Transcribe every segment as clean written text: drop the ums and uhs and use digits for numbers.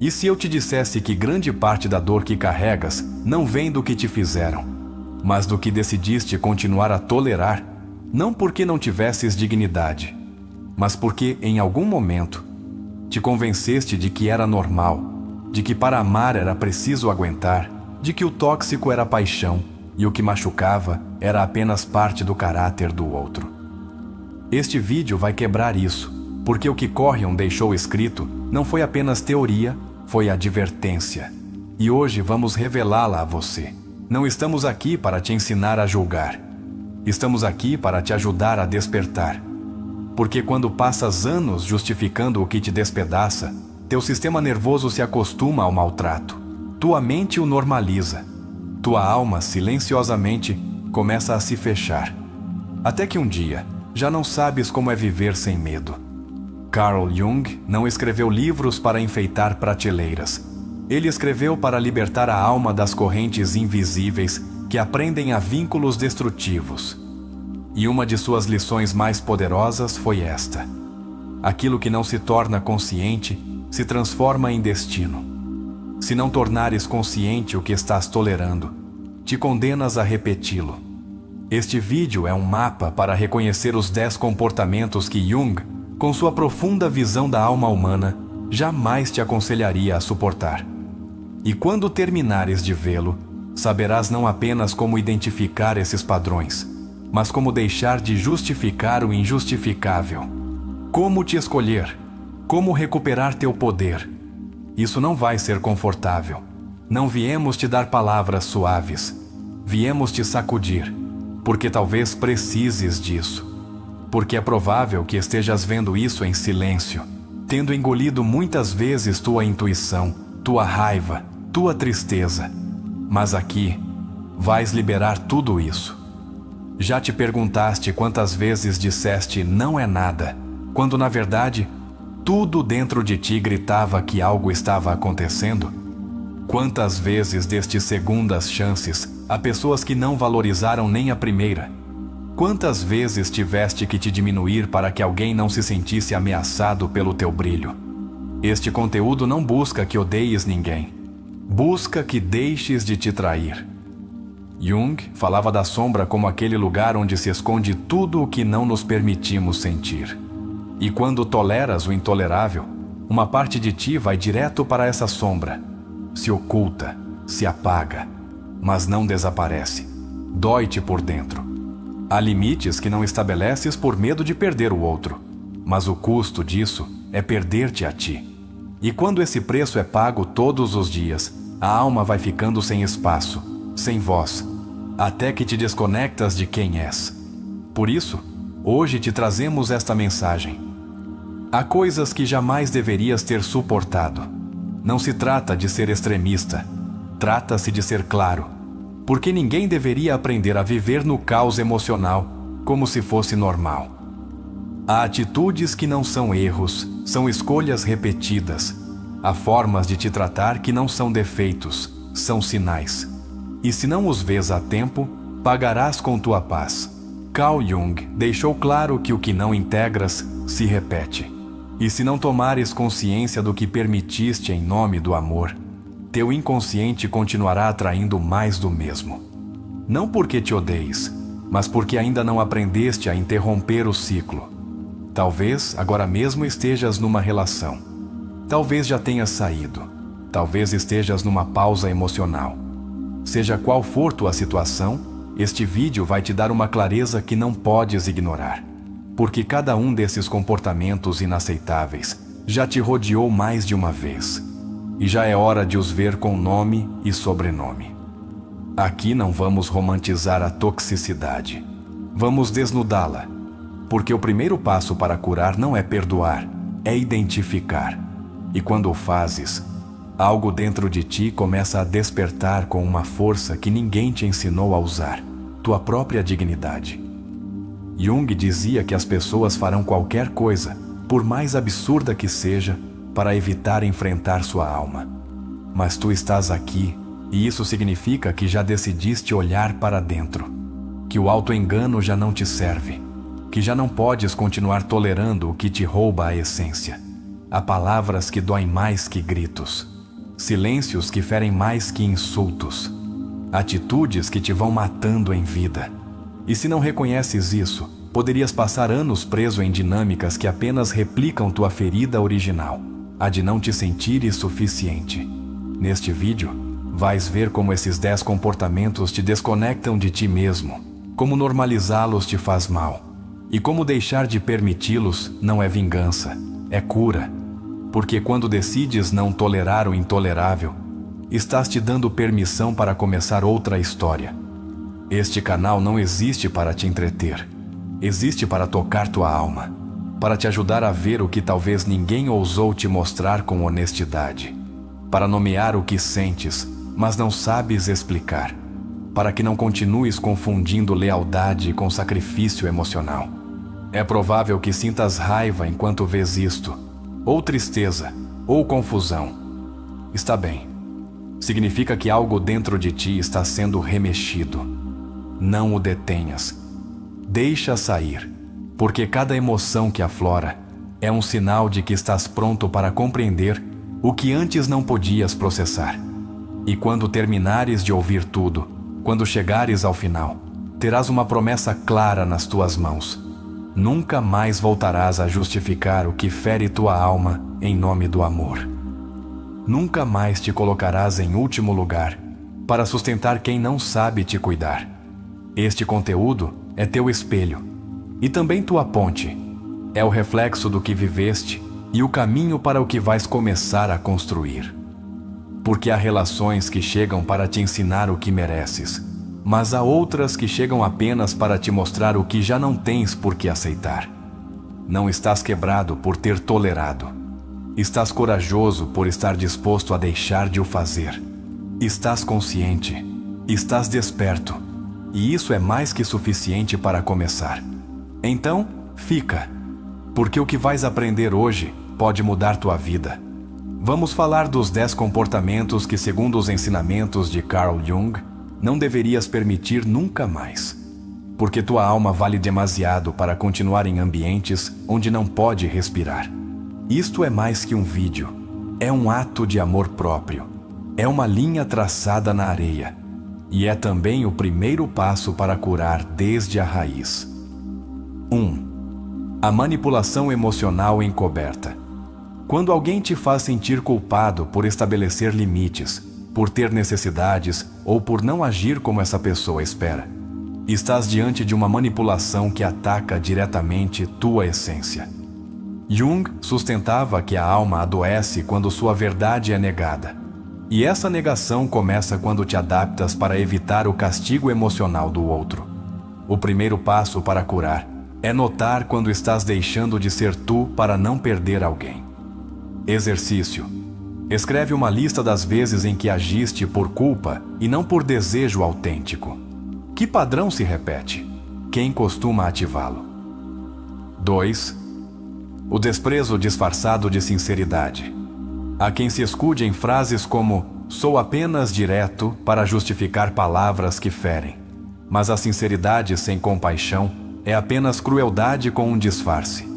E se eu te dissesse que grande parte da dor que carregas não vem do que te fizeram, mas do que decidiste continuar a tolerar, não porque não tivesses dignidade, mas porque, em algum momento, te convenceste de que era normal, de que para amar era preciso aguentar, de que o tóxico era paixão e o que machucava era apenas parte do caráter do outro. Este vídeo vai quebrar isso, porque o que Corrion deixou escrito não foi apenas teoria, foi advertência. E hoje vamos revelá-la a você. Não estamos aqui para te ensinar a julgar. Estamos aqui para te ajudar a despertar. Porque quando passas anos justificando o que te despedaça, teu sistema nervoso se acostuma ao maltrato. Tua mente o normaliza. Tua alma, silenciosamente, começa a se fechar. Até que um dia, já não sabes como é viver sem medo. Carl Jung não escreveu livros para enfeitar prateleiras. Ele escreveu para libertar a alma das correntes invisíveis que aprendem a vínculos destrutivos. E uma de suas lições mais poderosas foi esta: aquilo que não se torna consciente se transforma em destino. Se não tornares consciente o que estás tolerando, te condenas a repeti-lo. Este vídeo é um mapa para reconhecer os 10 comportamentos que Jung, com sua profunda visão da alma humana, jamais te aconselharia a suportar. E quando terminares de vê-lo, saberás não apenas como identificar esses padrões, mas como deixar de justificar o injustificável. Como te escolher, como recuperar teu poder. Isso não vai ser confortável. Não viemos te dar palavras suaves. Viemos te sacudir, porque talvez precises disso. Porque é provável que estejas vendo isso em silêncio, tendo engolido muitas vezes tua intuição, tua raiva, tua tristeza. Mas aqui, vais liberar tudo isso. Já te perguntaste quantas vezes disseste não é nada, quando na verdade, tudo dentro de ti gritava que algo estava acontecendo? Quantas vezes deste segundas chances a pessoas que não valorizaram nem a primeira? Quantas vezes tiveste que te diminuir para que alguém não se sentisse ameaçado pelo teu brilho? Este conteúdo não busca que odeies ninguém. Busca que deixes de te trair. Jung falava da sombra como aquele lugar onde se esconde tudo o que não nos permitimos sentir. E quando toleras o intolerável, uma parte de ti vai direto para essa sombra. Se oculta, se apaga, mas não desaparece. Dói-te por dentro. Há limites que não estabeleces por medo de perder o outro, mas o custo disso é perder-te a ti. E quando esse preço é pago todos os dias, a alma vai ficando sem espaço, sem voz, até que te desconectas de quem és. Por isso, hoje te trazemos esta mensagem. Há coisas que jamais deverias ter suportado. Não se trata de ser extremista, trata-se de ser claro. Porque ninguém deveria aprender a viver no caos emocional como se fosse normal. Há atitudes que não são erros, são escolhas repetidas. Há formas de te tratar que não são defeitos, são sinais. E se não os vês a tempo, pagarás com tua paz. Carl Jung deixou claro que o que não integras se repete. E se não tomares consciência do que permitiste em nome do amor, teu inconsciente continuará atraindo mais do mesmo. Não porque te odeies, mas porque ainda não aprendeste a interromper o ciclo. Talvez agora mesmo estejas numa relação. Talvez já tenhas saído. Talvez estejas numa pausa emocional. Seja qual for tua situação, este vídeo vai te dar uma clareza que não podes ignorar. Porque cada um desses comportamentos inaceitáveis já te rodeou mais de uma vez. E já é hora de os ver com nome e sobrenome. Aqui não vamos romantizar a toxicidade. Vamos desnudá-la. Porque o primeiro passo para curar não é perdoar, é identificar. E quando o fazes, algo dentro de ti começa a despertar com uma força que ninguém te ensinou a usar, tua própria dignidade. Jung dizia que as pessoas farão qualquer coisa, por mais absurda que seja, para evitar enfrentar sua alma. Mas tu estás aqui, e isso significa que já decidiste olhar para dentro, que o auto-engano já não te serve, que já não podes continuar tolerando o que te rouba a essência. Há palavras que doem mais que gritos, silêncios que ferem mais que insultos, atitudes que te vão matando em vida. E se não reconheces isso, poderias passar anos preso em dinâmicas que apenas replicam tua ferida original, a de não te sentires suficiente. Neste vídeo, vais ver como esses 10 comportamentos te desconectam de ti mesmo, como normalizá-los te faz mal, e como deixar de permiti-los não é vingança, é cura. Porque quando decides não tolerar o intolerável, estás te dando permissão para começar outra história. Este canal não existe para te entreter, existe para tocar tua alma, para te ajudar a ver o que talvez ninguém ousou te mostrar com honestidade, para nomear o que sentes, mas não sabes explicar, para que não continues confundindo lealdade com sacrifício emocional. É provável que sintas raiva enquanto vês isto, ou tristeza, ou confusão. Está bem. Significa que algo dentro de ti está sendo remexido. Não o detenhas. Deixa sair, porque cada emoção que aflora é um sinal de que estás pronto para compreender o que antes não podias processar. E quando terminares de ouvir tudo, quando chegares ao final, terás uma promessa clara nas tuas mãos. Nunca mais voltarás a justificar o que fere tua alma em nome do amor. Nunca mais te colocarás em último lugar para sustentar quem não sabe te cuidar. Este conteúdo é teu espelho e também tua ponte. É o reflexo do que viveste e o caminho para o que vais começar a construir. Porque há relações que chegam para te ensinar o que mereces, mas há outras que chegam apenas para te mostrar o que já não tens por que aceitar. Não estás quebrado por ter tolerado. Estás corajoso por estar disposto a deixar de o fazer. Estás consciente. Estás desperto. E isso é mais que suficiente para começar. Então, fica. Porque o que vais aprender hoje pode mudar tua vida. Vamos falar dos 10 comportamentos que, segundo os ensinamentos de Carl Jung, não deverias permitir nunca mais, porque tua alma vale demasiado para continuar em ambientes onde não pode respirar. Isto é mais que um vídeo, é um ato de amor próprio, é uma linha traçada na areia, e é também o primeiro passo para curar desde a raiz. 1. A manipulação emocional encoberta. Quando alguém te faz sentir culpado por estabelecer limites, por ter necessidades ou por não agir como essa pessoa espera, estás diante de uma manipulação que ataca diretamente tua essência. Jung sustentava que a alma adoece quando sua verdade é negada. E essa negação começa quando te adaptas para evitar o castigo emocional do outro. O primeiro passo para curar é notar quando estás deixando de ser tu para não perder alguém. Exercício. Escreve uma lista das vezes em que agiste por culpa e não por desejo autêntico. Que padrão se repete? Quem costuma ativá-lo? 2. O desprezo disfarçado de sinceridade. Há quem se escude em frases como "sou apenas direto" para justificar palavras que ferem. Mas a sinceridade sem compaixão é apenas crueldade com um disfarce.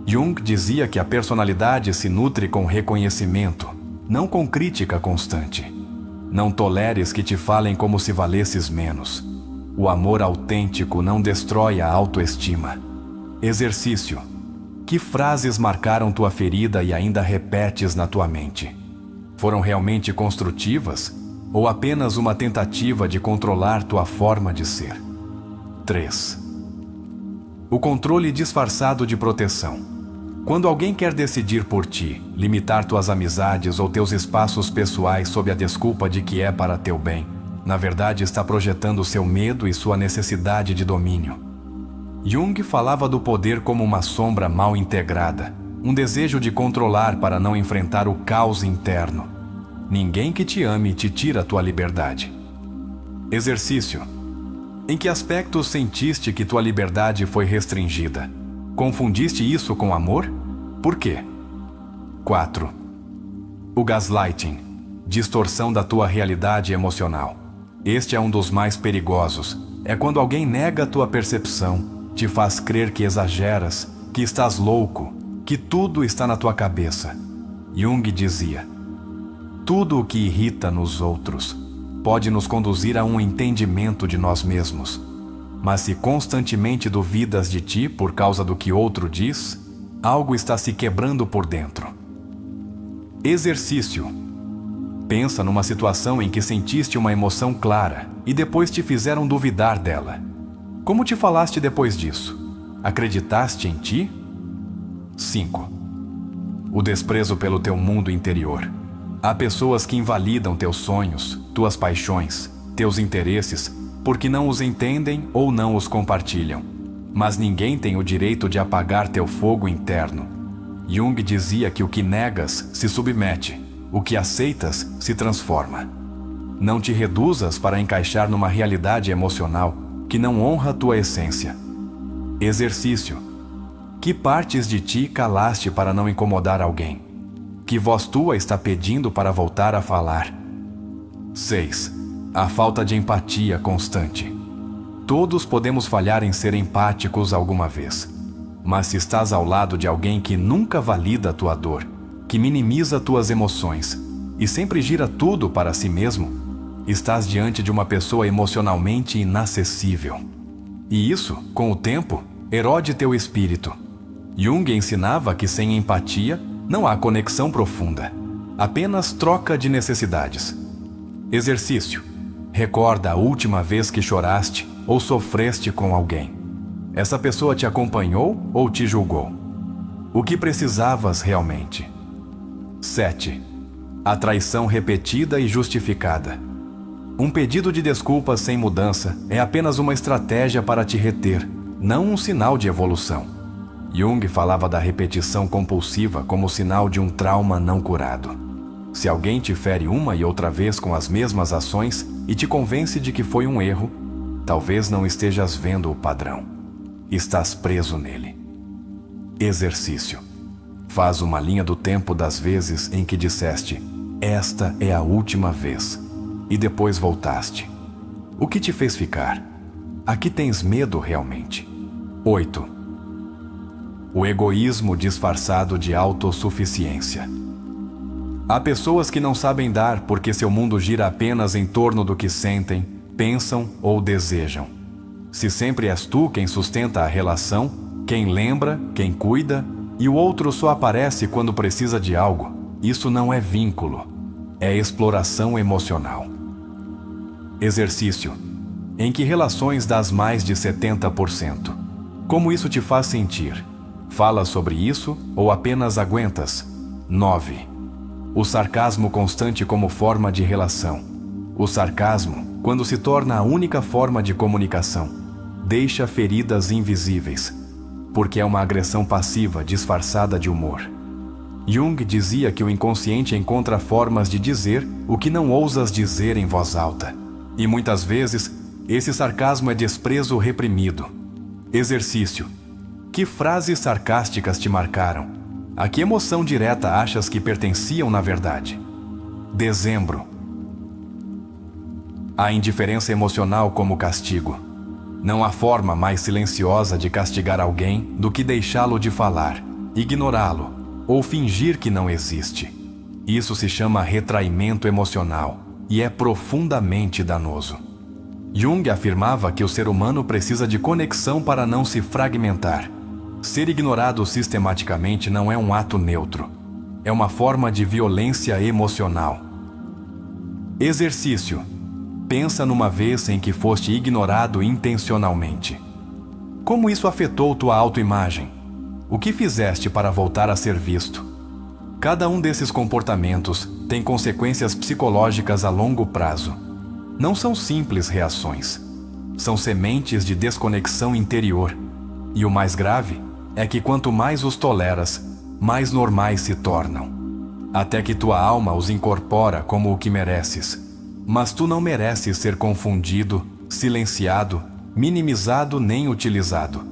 Jung dizia que a personalidade se nutre com reconhecimento, não com crítica constante. Não toleres que te falem como se valesses menos. O amor autêntico não destrói a autoestima. Exercício. Que frases marcaram tua ferida e ainda repetes na tua mente? Foram realmente construtivas ou apenas uma tentativa de controlar tua forma de ser? 3. O controle disfarçado de proteção. Quando alguém quer decidir por ti, limitar tuas amizades ou teus espaços pessoais sob a desculpa de que é para teu bem, na verdade está projetando seu medo e sua necessidade de domínio. Jung falava do poder como uma sombra mal integrada, um desejo de controlar para não enfrentar o caos interno. Ninguém que te ame te tira tua liberdade. Exercício. Em que aspectos sentiste que tua liberdade foi restringida? Confundiste isso com amor? Por quê? 4. O gaslighting, distorção da tua realidade emocional. Este é um dos mais perigosos. É quando alguém nega a tua percepção, te faz crer que exageras, que estás louco, que tudo está na tua cabeça. Jung dizia: tudo o que irrita nos outros pode nos conduzir a um entendimento de nós mesmos. Mas se constantemente duvidas de ti por causa do que outro diz, algo está se quebrando por dentro. Exercício. Pensa numa situação em que sentiste uma emoção clara e depois te fizeram duvidar dela. Como te falaste depois disso? Acreditaste em ti? 5. O desprezo pelo teu mundo interior. Há pessoas que invalidam teus sonhos, tuas paixões, teus interesses, porque não os entendem ou não os compartilham. Mas ninguém tem o direito de apagar teu fogo interno. Jung dizia que o que negas se submete, o que aceitas se transforma. Não te reduzas para encaixar numa realidade emocional que não honra tua essência. Exercício. Que partes de ti calaste para não incomodar alguém? Que voz tua está pedindo para voltar a falar? 6. A falta de empatia constante. Todos podemos falhar em ser empáticos alguma vez. Mas se estás ao lado de alguém que nunca valida a tua dor, que minimiza tuas emoções e sempre gira tudo para si mesmo, estás diante de uma pessoa emocionalmente inacessível. E isso, com o tempo, erode teu espírito. Jung ensinava que sem empatia não há conexão profunda, apenas troca de necessidades. Exercício. Recorda a última vez que choraste ou sofreste com alguém. Essa pessoa te acompanhou ou te julgou? O que precisavas realmente? 7. A traição repetida e justificada. Um pedido de desculpas sem mudança é apenas uma estratégia para te reter, não um sinal de evolução. Jung falava da repetição compulsiva como sinal de um trauma não curado. Se alguém te fere uma e outra vez com as mesmas ações e te convence de que foi um erro, talvez não estejas vendo o padrão. Estás preso nele. Exercício. Faz uma linha do tempo das vezes em que disseste: esta é a última vez, e depois voltaste. O que te fez ficar? A que tens medo realmente? 8. O egoísmo disfarçado de autossuficiência. Há pessoas que não sabem dar porque seu mundo gira apenas em torno do que sentem, pensam ou desejam. Se sempre és tu quem sustenta a relação, quem lembra, quem cuida, e o outro só aparece quando precisa de algo, isso não é vínculo, é exploração emocional. Exercício. Em que relações dás mais de 70%? Como isso te faz sentir? Fala sobre isso ou apenas aguentas? 9. O sarcasmo constante como forma de relação. O sarcasmo, quando se torna a única forma de comunicação, deixa feridas invisíveis, porque é uma agressão passiva disfarçada de humor. Jung dizia que o inconsciente encontra formas de dizer o que não ousas dizer em voz alta. E muitas vezes, esse sarcasmo é desprezo reprimido. Exercício. Que frases sarcásticas te marcaram? A que emoção direta achas que pertenciam na verdade? Dezembro. A indiferença emocional como castigo. Não há forma mais silenciosa de castigar alguém do que deixá-lo de falar, ignorá-lo ou fingir que não existe. Isso se chama retraimento emocional e é profundamente danoso. Jung afirmava que o ser humano precisa de conexão para não se fragmentar. Ser ignorado sistematicamente não é um ato neutro. É uma forma de violência emocional. Exercício. Pensa numa vez em que foste ignorado intencionalmente. Como isso afetou tua autoimagem? O que fizeste para voltar a ser visto? Cada um desses comportamentos tem consequências psicológicas a longo prazo. Não são simples reações. São sementes de desconexão interior. E o mais grave é que quanto mais os toleras, mais normais se tornam. Até que tua alma os incorpora como o que mereces. Mas tu não mereces ser confundido, silenciado, minimizado nem utilizado.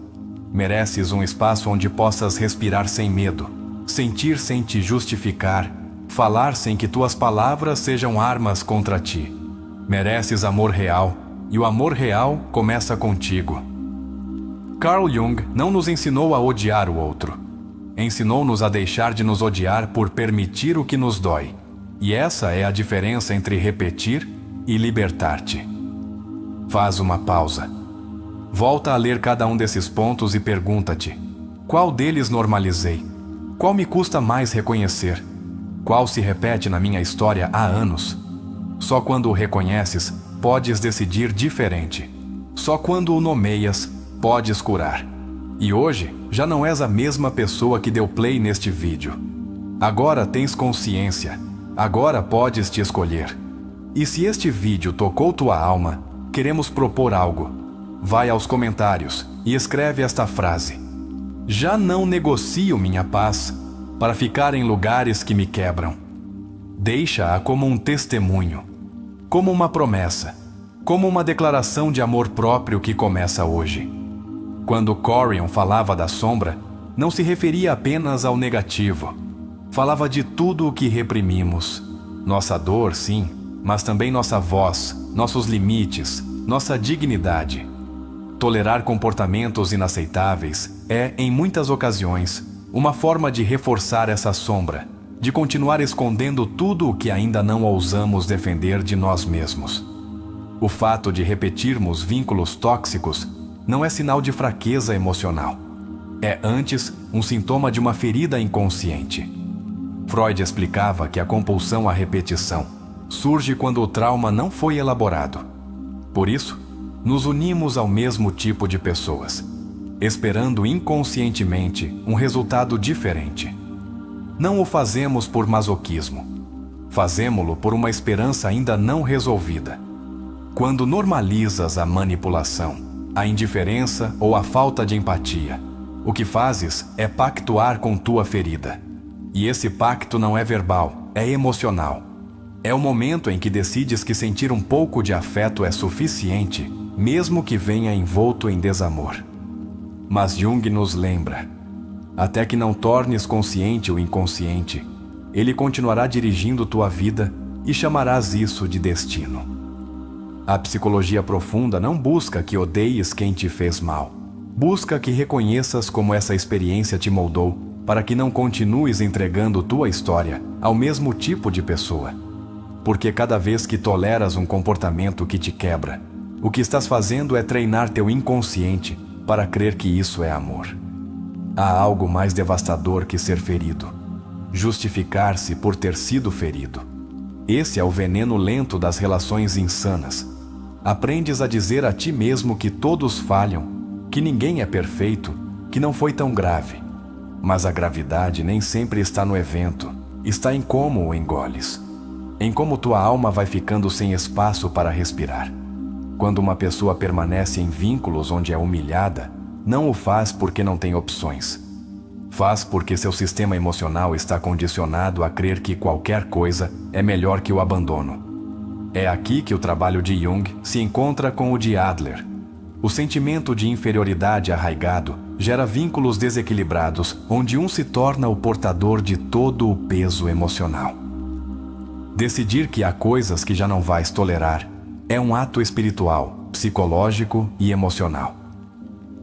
Mereces um espaço onde possas respirar sem medo, sentir sem te justificar, falar sem que tuas palavras sejam armas contra ti. Mereces amor real, e o amor real começa contigo. Carl Jung não nos ensinou a odiar o outro. Ensinou-nos a deixar de nos odiar por permitir o que nos dói. E essa é a diferença entre repetir e libertar-te. Faz uma pausa. Volta a ler cada um desses pontos e pergunta-te: qual deles normalizei? Qual me custa mais reconhecer? Qual se repete na minha história há anos? Só quando o reconheces, podes decidir diferente. Só quando o nomeias, podes curar. E hoje, já não és a mesma pessoa que deu play neste vídeo. Agora tens consciência. Agora podes te escolher. E se este vídeo tocou tua alma, queremos propor algo. Vai aos comentários e escreve esta frase: já não negocio minha paz para ficar em lugares que me quebram. Deixa-a como um testemunho, como uma promessa, como uma declaração de amor próprio que começa hoje. Quando Corion falava da sombra, não se referia apenas ao negativo. Falava de tudo o que reprimimos. Nossa dor, sim, mas também nossa voz, nossos limites, nossa dignidade. Tolerar comportamentos inaceitáveis é, em muitas ocasiões, uma forma de reforçar essa sombra, de continuar escondendo tudo o que ainda não ousamos defender de nós mesmos. O fato de repetirmos vínculos tóxicos não é sinal de fraqueza emocional. É antes um sintoma de uma ferida inconsciente. Freud explicava que a compulsão à repetição surge quando o trauma não foi elaborado. Por isso, nos unimos ao mesmo tipo de pessoas, esperando inconscientemente um resultado diferente. Não o fazemos por masoquismo. Fazemo-lo por uma esperança ainda não resolvida. Quando normalizas a manipulação, a indiferença ou a falta de empatia, o que fazes é pactuar com tua ferida. E esse pacto não é verbal, é emocional. É o momento em que decides que sentir um pouco de afeto é suficiente, mesmo que venha envolto em desamor. Mas Jung nos lembra: até que não tornes consciente o inconsciente, ele continuará dirigindo tua vida e chamarás isso de destino. A psicologia profunda não busca que odeies quem te fez mal. Busca que reconheças como essa experiência te moldou, para que não continues entregando tua história ao mesmo tipo de pessoa. Porque cada vez que toleras um comportamento que te quebra, o que estás fazendo é treinar teu inconsciente para crer que isso é amor. Há algo mais devastador que ser ferido: justificar-se por ter sido ferido. Esse é o veneno lento das relações insanas. Aprendes a dizer a ti mesmo que todos falham, que ninguém é perfeito, que não foi tão grave. Mas a gravidade nem sempre está no evento, está em como o engoles, em como tua alma vai ficando sem espaço para respirar. Quando uma pessoa permanece em vínculos onde é humilhada, não o faz porque não tem opções. Faz porque seu sistema emocional está condicionado a crer que qualquer coisa é melhor que o abandono. É aqui que o trabalho de Jung se encontra com o de Adler. O sentimento de inferioridade arraigado gera vínculos desequilibrados, onde um se torna o portador de todo o peso emocional. Decidir que há coisas que já não vais tolerar é um ato espiritual, psicológico e emocional.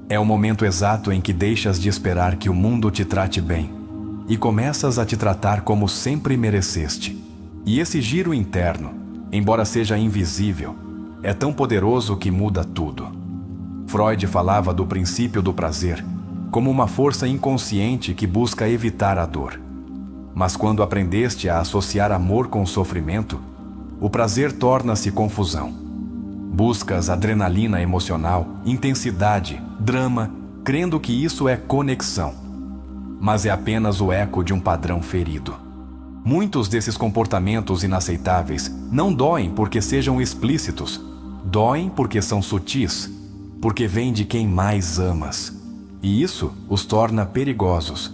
É o momento exato em que deixas de esperar que o mundo te trate bem e começas a te tratar como sempre mereceste. E esse giro interno, embora seja invisível, é tão poderoso que muda tudo. Freud falava do princípio do prazer como uma força inconsciente que busca evitar a dor. Mas quando aprendeste a associar amor com sofrimento, o prazer torna-se confusão. Buscas adrenalina emocional, intensidade, drama, crendo que isso é conexão. Mas é apenas o eco de um padrão ferido. Muitos desses comportamentos inaceitáveis não doem porque sejam explícitos, doem porque são sutis, porque vêm de quem mais amas. E isso os torna perigosos,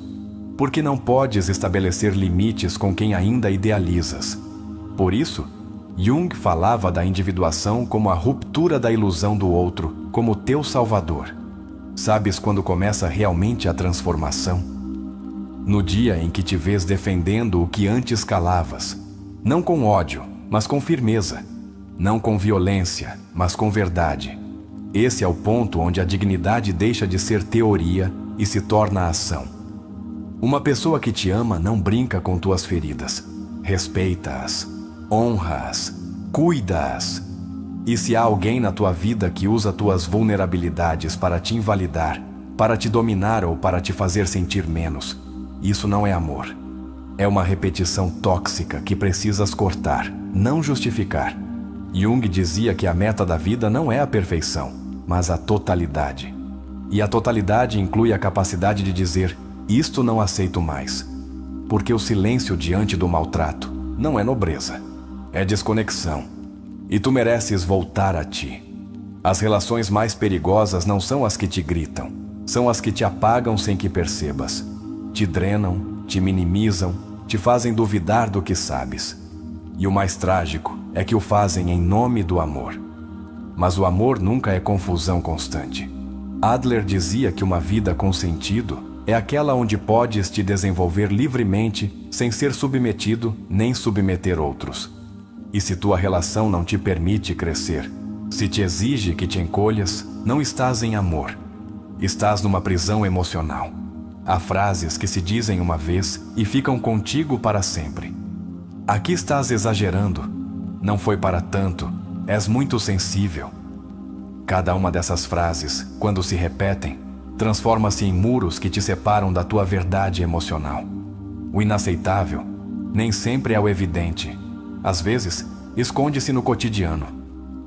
porque não podes estabelecer limites com quem ainda idealizas. Por isso, Jung falava da individuação como a ruptura da ilusão do outro, como teu salvador. Sabes quando começa realmente a transformação? No dia em que te vês defendendo o que antes calavas, não com ódio, mas com firmeza, não com violência, mas com verdade. Esse é o ponto onde a dignidade deixa de ser teoria e se torna ação. Uma pessoa que te ama não brinca com tuas feridas. Respeita-as, honra-as, cuida-as. E se há alguém na tua vida que usa tuas vulnerabilidades para te invalidar, para te dominar ou para te fazer sentir menos, isso não é amor. É uma repetição tóxica que precisas cortar, não justificar. Jung dizia que a meta da vida não é a perfeição, mas a totalidade. E a totalidade inclui a capacidade de dizer: isto não aceito mais. Porque o silêncio diante do maltrato não é nobreza, é desconexão. E tu mereces voltar a ti. As relações mais perigosas não são as que te gritam, são as que te apagam sem que percebas. Te drenam, te minimizam, te fazem duvidar do que sabes. E o mais trágico é que o fazem em nome do amor. Mas o amor nunca é confusão constante. Adler dizia que uma vida com sentido é aquela onde podes te desenvolver livremente, sem ser submetido nem submeter outros. E se tua relação não te permite crescer, se te exige que te encolhas, não estás em amor. Estás numa prisão emocional. Há frases que se dizem uma vez e ficam contigo para sempre. Aqui estás exagerando. Não foi para tanto. És muito sensível. Cada uma dessas frases, quando se repetem, transforma-se em muros que te separam da tua verdade emocional. O inaceitável nem sempre é o evidente. Às vezes, esconde-se no cotidiano.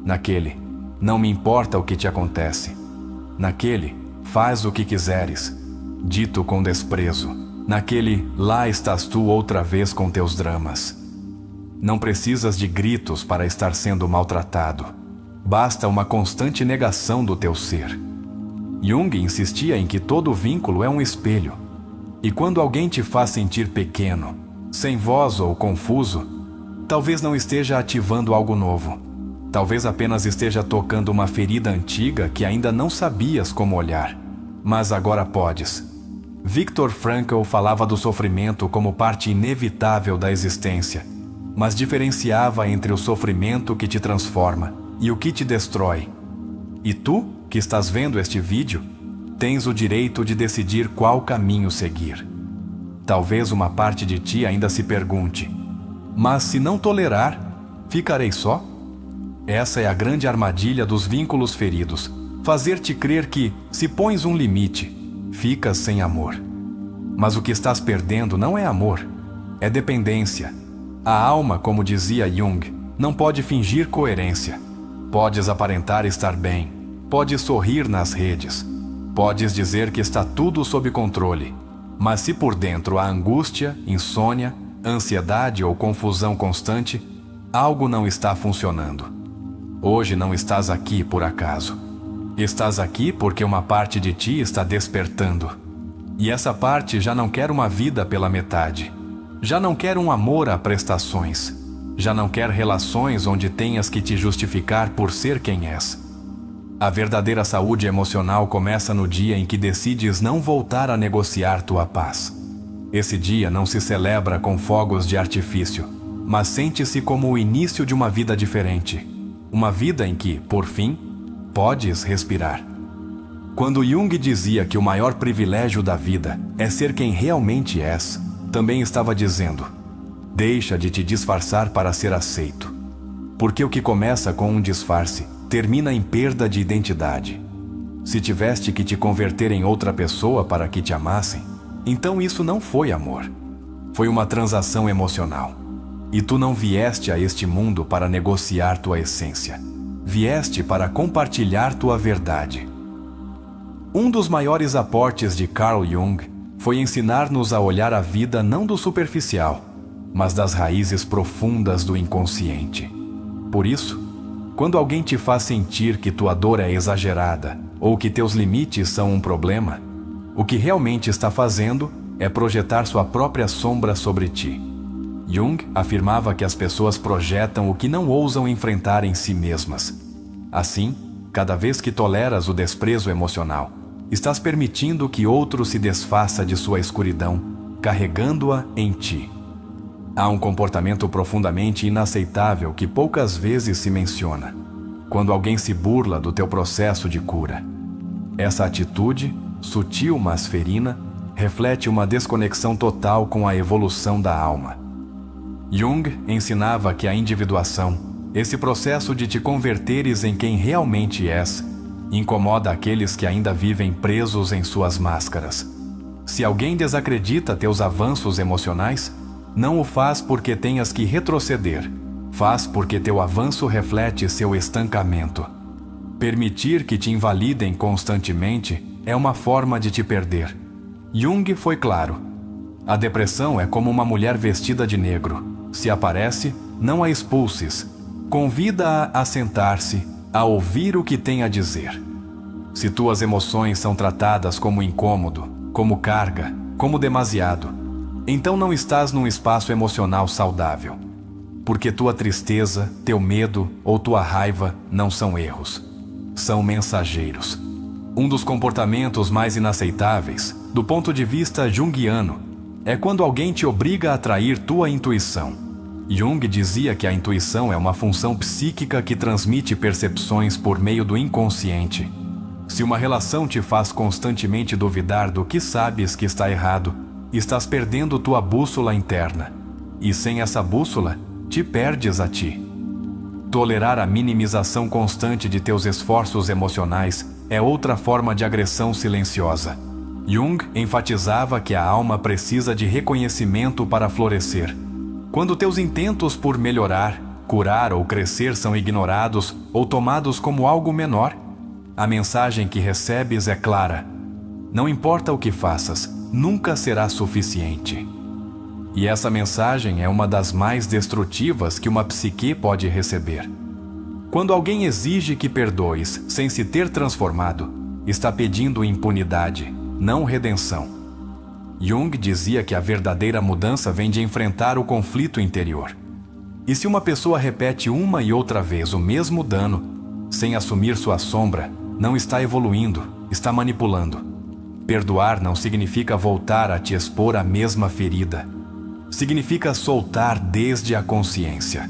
Naquele, não me importa o que te acontece. Naquele, faz o que quiseres, dito com desprezo. Naquele, lá estás tu outra vez com teus dramas. Não precisas de gritos para estar sendo maltratado. Basta uma constante negação do teu ser. Jung insistia em que todo vínculo é um espelho. E quando alguém te faz sentir pequeno, sem voz ou confuso, talvez não esteja ativando algo novo. Talvez apenas esteja tocando uma ferida antiga que ainda não sabias como olhar. Mas agora podes. Viktor Frankl falava do sofrimento como parte inevitável da existência, mas diferenciava entre o sofrimento que te transforma e o que te destrói. E tu, que estás vendo este vídeo, tens o direito de decidir qual caminho seguir. Talvez uma parte de ti ainda se pergunte: mas se não tolerar, ficarei só? Essa é a grande armadilha dos vínculos feridos. Fazer-te crer que, se pões um limite, ficas sem amor. Mas o que estás perdendo não é amor, é dependência. A alma, como dizia Jung, não pode fingir coerência. Podes aparentar estar bem, podes sorrir nas redes, podes dizer que está tudo sob controle, mas se por dentro há angústia, insônia, ansiedade ou confusão constante, algo não está funcionando. Hoje não estás aqui por acaso. Estás aqui porque uma parte de ti está despertando. E essa parte já não quer uma vida pela metade. Já não quer um amor a prestações. Já não quer relações onde tenhas que te justificar por ser quem és. A verdadeira saúde emocional começa no dia em que decides não voltar a negociar tua paz. Esse dia não se celebra com fogos de artifício, mas sente-se como o início de uma vida diferente. Uma vida em que, por fim, podes respirar. Quando Jung dizia que o maior privilégio da vida é ser quem realmente és, também estava dizendo: deixa de te disfarçar para ser aceito. Porque o que começa com um disfarce termina em perda de identidade. Se tiveste que te converter em outra pessoa para que te amassem, então isso não foi amor. Foi uma transação emocional. E tu não vieste a este mundo para negociar tua essência. Vieste para compartilhar tua verdade. Um dos maiores aportes de Carl Jung foi ensinar-nos a olhar a vida não do superficial, mas das raízes profundas do inconsciente. Por isso, quando alguém te faz sentir que tua dor é exagerada ou que teus limites são um problema, o que realmente está fazendo é projetar sua própria sombra sobre ti. Jung afirmava que as pessoas projetam o que não ousam enfrentar em si mesmas. Assim, cada vez que toleras o desprezo emocional, estás permitindo que outro se desfaça de sua escuridão, carregando-a em ti. Há um comportamento profundamente inaceitável que poucas vezes se menciona: quando alguém se burla do teu processo de cura. Essa atitude, sutil mas ferina, reflete uma desconexão total com a evolução da alma. Jung ensinava que a individuação, esse processo de te converteres em quem realmente és, incomoda aqueles que ainda vivem presos em suas máscaras. Se alguém desacredita teus avanços emocionais, não o faz porque tenhas que retroceder, faz porque teu avanço reflete seu estancamento. Permitir que te invalidem constantemente é uma forma de te perder. Jung foi claro. A depressão é como uma mulher vestida de negro. Se aparece, não a expulses. Convida-a a sentar-se, a ouvir o que tem a dizer. Se tuas emoções são tratadas como incômodo, como carga, como demasiado, então não estás num espaço emocional saudável. Porque tua tristeza, teu medo ou tua raiva não são erros. São mensageiros. Um dos comportamentos mais inaceitáveis, do ponto de vista junguiano, é quando alguém te obriga a trair tua intuição. Jung dizia que a intuição é uma função psíquica que transmite percepções por meio do inconsciente. Se uma relação te faz constantemente duvidar do que sabes que está errado, estás perdendo tua bússola interna. E sem essa bússola, te perdes a ti. Tolerar a minimização constante de teus esforços emocionais é outra forma de agressão silenciosa. Jung enfatizava que a alma precisa de reconhecimento para florescer. Quando teus intentos por melhorar, curar ou crescer são ignorados ou tomados como algo menor, a mensagem que recebes é clara. Não importa o que faças, nunca será suficiente. E essa mensagem é uma das mais destrutivas que uma psique pode receber. Quando alguém exige que perdoes sem se ter transformado, está pedindo impunidade, não redenção. Jung dizia que a verdadeira mudança vem de enfrentar o conflito interior. E se uma pessoa repete uma e outra vez o mesmo dano, sem assumir sua sombra, não está evoluindo, está manipulando. Perdoar não significa voltar a te expor à mesma ferida. Significa soltar desde a consciência.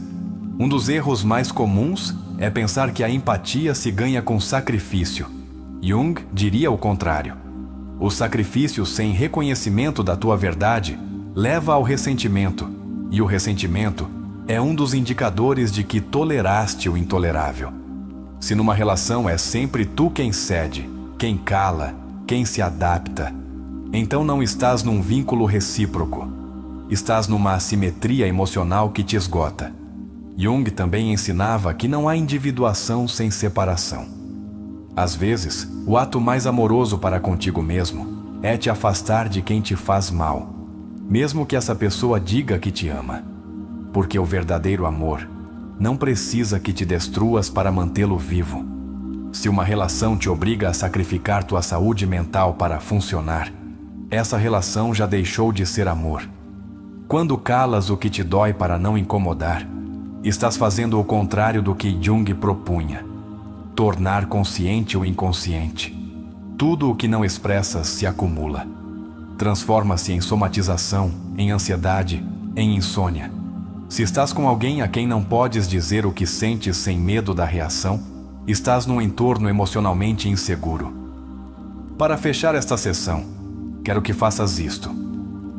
Um dos erros mais comuns é pensar que a empatia se ganha com sacrifício. Jung diria o contrário. O sacrifício sem reconhecimento da tua verdade leva ao ressentimento, e o ressentimento é um dos indicadores de que toleraste o intolerável. Se numa relação é sempre tu quem cede, quem cala, quem se adapta, então não estás num vínculo recíproco. Estás numa assimetria emocional que te esgota. Jung também ensinava que não há individuação sem separação. Às vezes, o ato mais amoroso para contigo mesmo é te afastar de quem te faz mal, mesmo que essa pessoa diga que te ama. Porque o verdadeiro amor não precisa que te destruas para mantê-lo vivo. Se uma relação te obriga a sacrificar tua saúde mental para funcionar, essa relação já deixou de ser amor. Quando calas o que te dói para não incomodar, estás fazendo o contrário do que Jung propunha. Tornar consciente o inconsciente. Tudo o que não expressas se acumula. Transforma-se em somatização, em ansiedade, em insônia. Se estás com alguém a quem não podes dizer o que sentes sem medo da reação, estás num entorno emocionalmente inseguro. Para fechar esta sessão, quero que faças isto.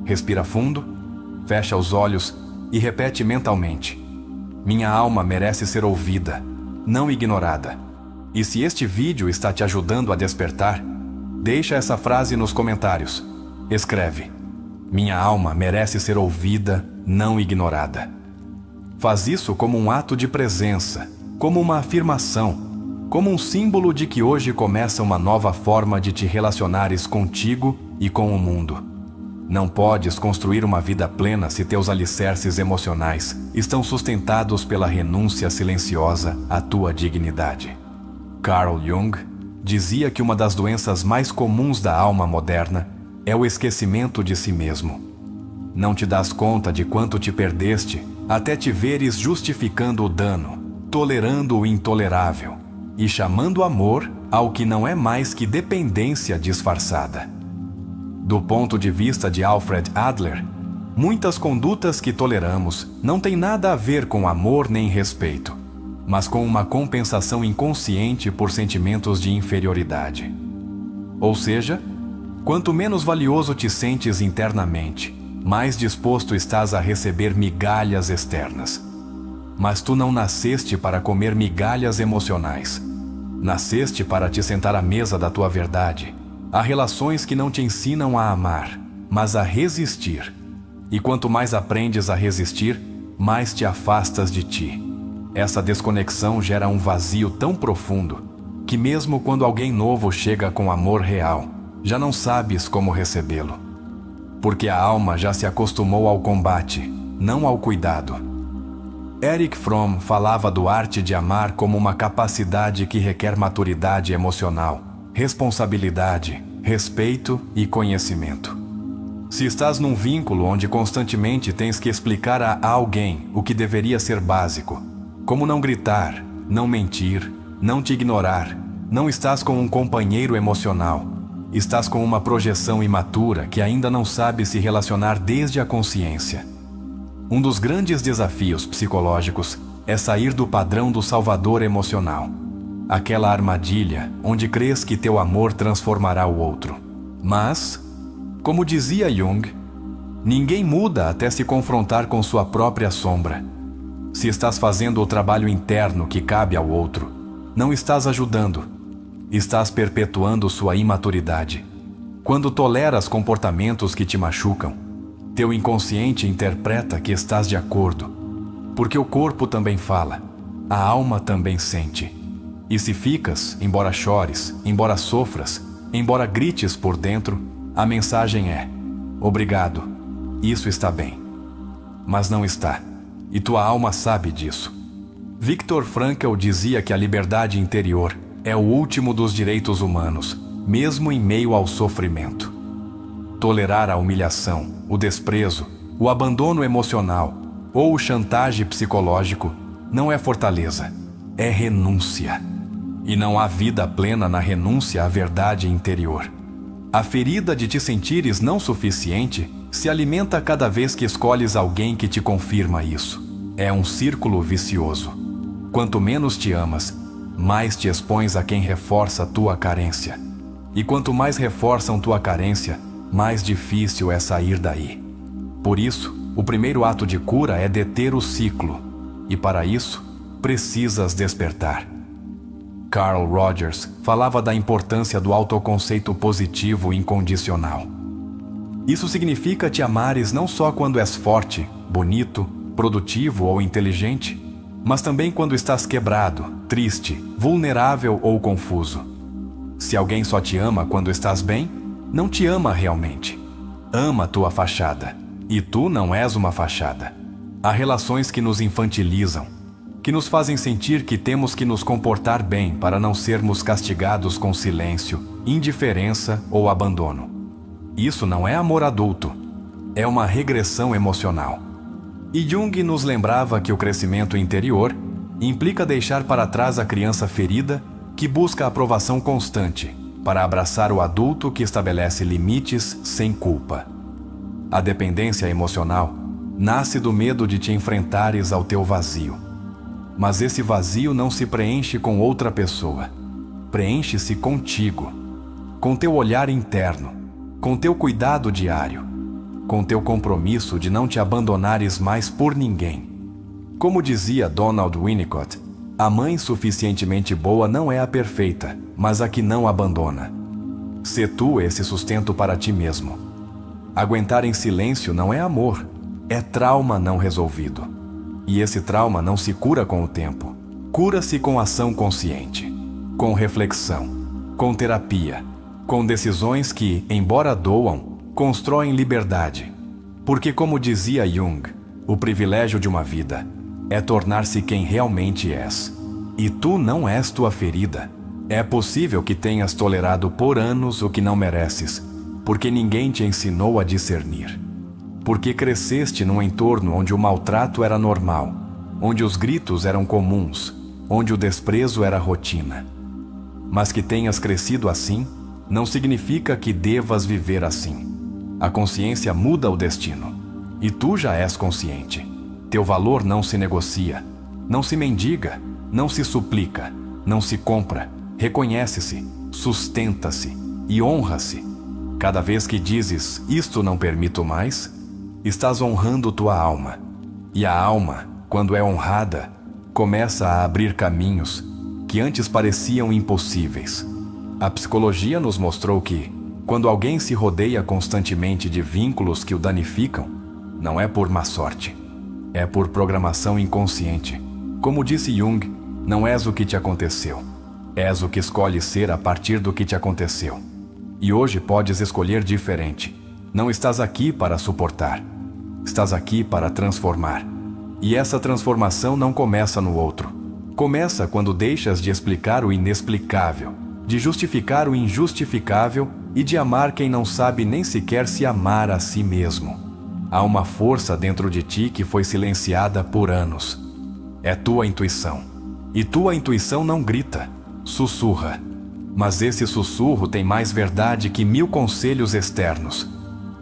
Respira fundo, fecha os olhos e repete mentalmente: minha alma merece ser ouvida, não ignorada. E se este vídeo está te ajudando a despertar, deixa essa frase nos comentários. Escreve: minha alma merece ser ouvida, não ignorada. Faz isso como um ato de presença, como uma afirmação, como um símbolo de que hoje começa uma nova forma de te relacionares contigo e com o mundo. Não podes construir uma vida plena se teus alicerces emocionais estão sustentados pela renúncia silenciosa à tua dignidade. Carl Jung dizia que uma das doenças mais comuns da alma moderna é o esquecimento de si mesmo. Não te das conta de quanto te perdeste até te veres justificando o dano, tolerando o intolerável e chamando amor ao que não é mais que dependência disfarçada. Do ponto de vista de Alfred Adler, muitas condutas que toleramos não têm nada a ver com amor nem respeito, mas com uma compensação inconsciente por sentimentos de inferioridade. Ou seja, Quanto menos valioso te sentes internamente, mais disposto estás a receber migalhas externas. Mas tu não nasceste para comer migalhas emocionais. Nasceste para te sentar à mesa da tua verdade. Há relações que não te ensinam a amar, mas a resistir. E quanto mais aprendes a resistir, mais te afastas de ti. Essa desconexão gera um vazio tão profundo que mesmo quando alguém novo chega com amor real, já não sabes como recebê-lo. Porque a alma já se acostumou ao combate, não ao cuidado. Erich Fromm falava do arte de amar como uma capacidade que requer maturidade emocional, responsabilidade, respeito e conhecimento. Se estás num vínculo onde constantemente tens que explicar a alguém o que deveria ser básico, como não gritar, não mentir, não te ignorar, não estás com um companheiro emocional, estás com uma projeção imatura que ainda não sabe se relacionar desde a consciência. Um dos grandes desafios psicológicos é sair do padrão do salvador emocional, aquela armadilha onde crês que teu amor transformará o outro. Mas, como dizia Jung, ninguém muda até se confrontar com sua própria sombra. Se estás fazendo o trabalho interno que cabe ao outro, não estás ajudando, estás perpetuando sua imaturidade. Quando toleras comportamentos que te machucam, teu inconsciente interpreta que estás de acordo, porque o corpo também fala, a alma também sente. E se ficas, embora chores, embora sofras, embora grites por dentro, a mensagem é: obrigado, isso está bem. Mas não está, e tua alma sabe disso. Viktor Frankl dizia que a liberdade interior é o último dos direitos humanos, mesmo em meio ao sofrimento. Tolerar a humilhação, o desprezo, o abandono emocional ou o chantagem psicológico não é fortaleza, é renúncia. E não há vida plena na renúncia à verdade interior. A ferida de te sentires não suficiente se alimenta cada vez que escolhes alguém que te confirma isso. É um círculo vicioso. Quanto menos te amas, mais te expões a quem reforça tua carência. E quanto mais reforçam tua carência, mais difícil é sair daí. Por isso, o primeiro ato de cura é deter o ciclo, e para isso, precisas despertar. Carl Rogers falava da importância do autoconceito positivo incondicional. Isso significa te amares não só quando és forte, bonito, produtivo ou inteligente, mas também quando estás quebrado, triste, vulnerável ou confuso. Se alguém só te ama quando estás bem, não te ama realmente. Ama tua fachada. E tu não és uma fachada. Há relações que nos infantilizam, que nos fazem sentir que temos que nos comportar bem para não sermos castigados com silêncio, indiferença ou abandono. Isso não é amor adulto. É uma regressão emocional. E Jung nos lembrava que o crescimento interior implica deixar para trás a criança ferida que busca a aprovação constante, para abraçar o adulto que estabelece limites sem culpa. A dependência emocional nasce do medo de te enfrentares ao teu vazio. Mas esse vazio não se preenche com outra pessoa. Preenche-se contigo, com teu olhar interno, com teu cuidado diário, com teu compromisso de não te abandonares mais por ninguém. Como dizia Donald Winnicott, a mãe suficientemente boa não é a perfeita, mas a que não abandona. Sê tu esse sustento para ti mesmo. Aguentar em silêncio não é amor, é trauma não resolvido. E esse trauma não se cura com o tempo. Cura-se com ação consciente, com reflexão, com terapia, com decisões que, embora doam, constroem liberdade. Porque, como dizia Jung, o privilégio de uma vida é tornar-se quem realmente és. E tu não és tua ferida. É possível que tenhas tolerado por anos o que não mereces, porque ninguém te ensinou a discernir. Porque cresceste num entorno onde o maltrato era normal, onde os gritos eram comuns, onde o desprezo era rotina. Mas que tenhas crescido assim, não significa que devas viver assim. A consciência muda o destino. E tu já és consciente. Teu valor não se negocia, não se mendiga, não se suplica, não se compra. Reconhece-se, sustenta-se e honra-se. Cada vez que dizes, isto não permito mais, estás honrando tua alma. E a alma, quando é honrada, começa a abrir caminhos que antes pareciam impossíveis. A psicologia nos mostrou que, quando alguém se rodeia constantemente de vínculos que o danificam, não é por má sorte, é por programação inconsciente. Como disse Jung, não és o que te aconteceu, és o que escolhes ser a partir do que te aconteceu. E hoje podes escolher diferente. Não estás aqui para suportar, estás aqui para transformar. E essa transformação não começa no outro. Começa quando deixas de explicar o inexplicável, de justificar o injustificável e de amar quem não sabe nem sequer se amar a si mesmo. Há uma força dentro de ti que foi silenciada por anos. É tua intuição. E tua intuição não grita, sussurra. Mas esse sussurro tem mais verdade que 1000 conselhos externos.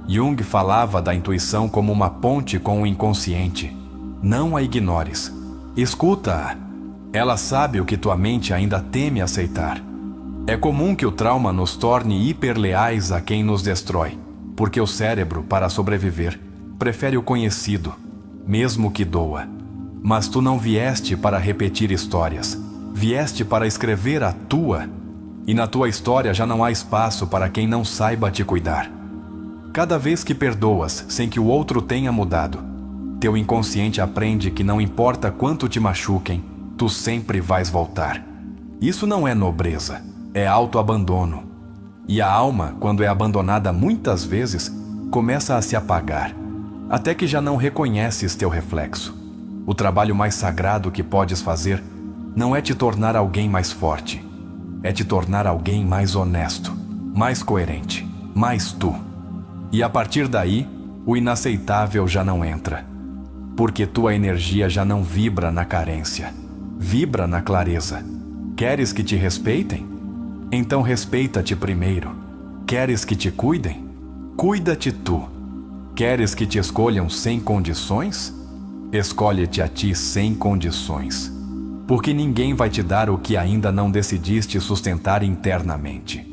Jung falava da intuição como uma ponte com o inconsciente. Não a ignores. Escuta-a. Ela sabe o que tua mente ainda teme aceitar. É comum que o trauma nos torne hiperleais a quem nos destrói, porque o cérebro, para sobreviver, prefere o conhecido, mesmo que doa. Mas tu não vieste para repetir histórias. Vieste para escrever a tua. E na tua história já não há espaço para quem não saiba te cuidar. Cada vez que perdoas sem que o outro tenha mudado, teu inconsciente aprende que não importa quanto te machuquem, tu sempre vais voltar. Isso não é nobreza, é autoabandono. E a alma, quando é abandonada muitas vezes, começa a se apagar, até que já não reconheces teu reflexo. O trabalho mais sagrado que podes fazer não é te tornar alguém mais forte, é te tornar alguém mais honesto, mais coerente, mais tu. E a partir daí, o inaceitável já não entra, porque tua energia já não vibra na carência, vibra na clareza. Queres que te respeitem? Então respeita-te primeiro. Queres que te cuidem? Cuida-te tu. Queres que te escolham sem condições? Escolhe-te a ti sem condições. Porque ninguém vai te dar o que ainda não decidiste sustentar internamente.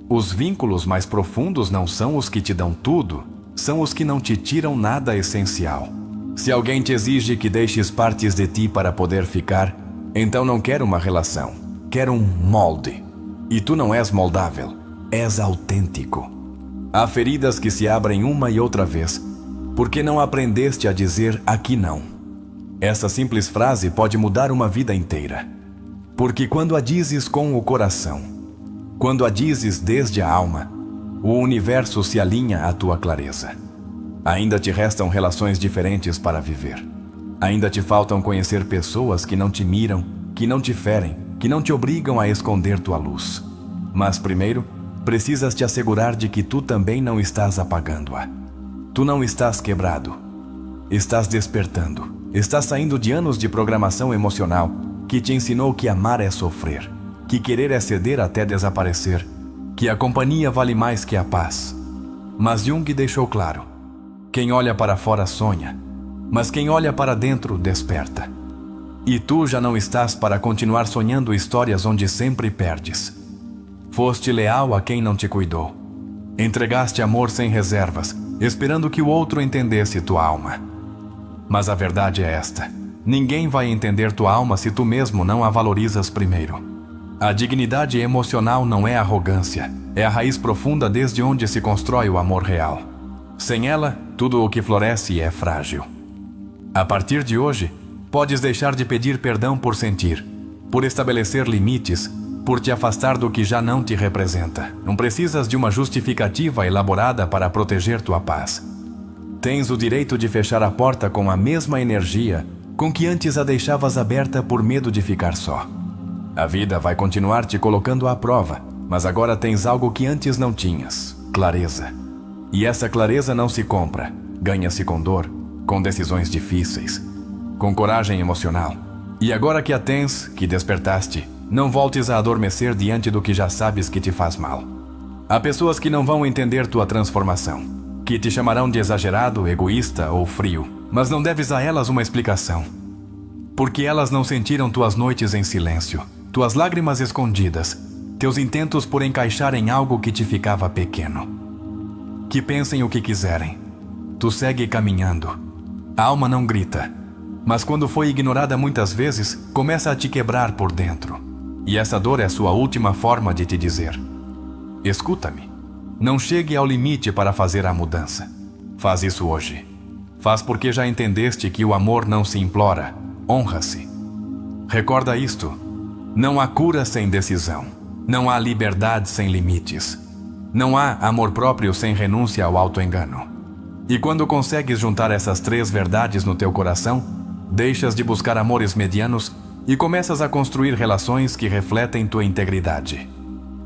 Os vínculos mais profundos não são os que te dão tudo, são os que não te tiram nada essencial. Se alguém te exige que deixes partes de ti para poder ficar, então não quer uma relação, quer um molde. E tu não és moldável, és autêntico. Há feridas que se abrem uma e outra vez, porque não aprendeste a dizer aqui não. Essa simples frase pode mudar uma vida inteira. Porque quando a dizes com o coração, quando a dizes desde a alma, o universo se alinha à tua clareza. Ainda te restam relações diferentes para viver. Ainda te faltam conhecer pessoas que não te miram, que não te ferem, que não te obrigam a esconder tua luz. Mas primeiro, precisas te assegurar de que tu também não estás apagando-a. Tu não estás quebrado. Estás despertando. Estás saindo de anos de programação emocional que te ensinou que amar é sofrer, que querer é ceder até desaparecer, que a companhia vale mais que a paz. Mas Jung deixou claro: quem olha para fora sonha, mas quem olha para dentro desperta. E tu já não estás para continuar sonhando histórias onde sempre perdes. Foste leal a quem não te cuidou. Entregaste amor sem reservas, esperando que o outro entendesse tua alma. Mas a verdade é esta: ninguém vai entender tua alma se tu mesmo não a valorizas primeiro. A dignidade emocional não é arrogância, é a raiz profunda desde onde se constrói o amor real. Sem ela, tudo o que floresce é frágil. A partir de hoje, podes deixar de pedir perdão por sentir, por estabelecer limites, por te afastar do que já não te representa. Não precisas de uma justificativa elaborada para proteger tua paz. Tens o direito de fechar a porta com a mesma energia com que antes a deixavas aberta por medo de ficar só. A vida vai continuar te colocando à prova, mas agora tens algo que antes não tinhas: clareza. E essa clareza não se compra, ganha-se com dor, com decisões difíceis, com coragem emocional. E agora que a tens, que despertaste, não voltes a adormecer diante do que já sabes que te faz mal. Há pessoas que não vão entender tua transformação, que te chamarão de exagerado, egoísta ou frio, mas não deves a elas uma explicação. Porque elas não sentiram tuas noites em silêncio, tuas lágrimas escondidas, teus intentos por encaixar em algo que te ficava pequeno. Que pensem o que quiserem. Tu segue caminhando. A alma não grita, mas quando foi ignorada muitas vezes, começa a te quebrar por dentro. E essa dor é sua última forma de te dizer: escuta-me. Não chegue ao limite para fazer a mudança. Faz isso hoje. Faz porque já entendeste que o amor não se implora, honra-se. Recorda isto: não há cura sem decisão. Não há liberdade sem limites. Não há amor próprio sem renúncia ao autoengano. E quando consegues juntar essas 3 verdades no teu coração, deixas de buscar amores medianos e começas a construir relações que refletem tua integridade.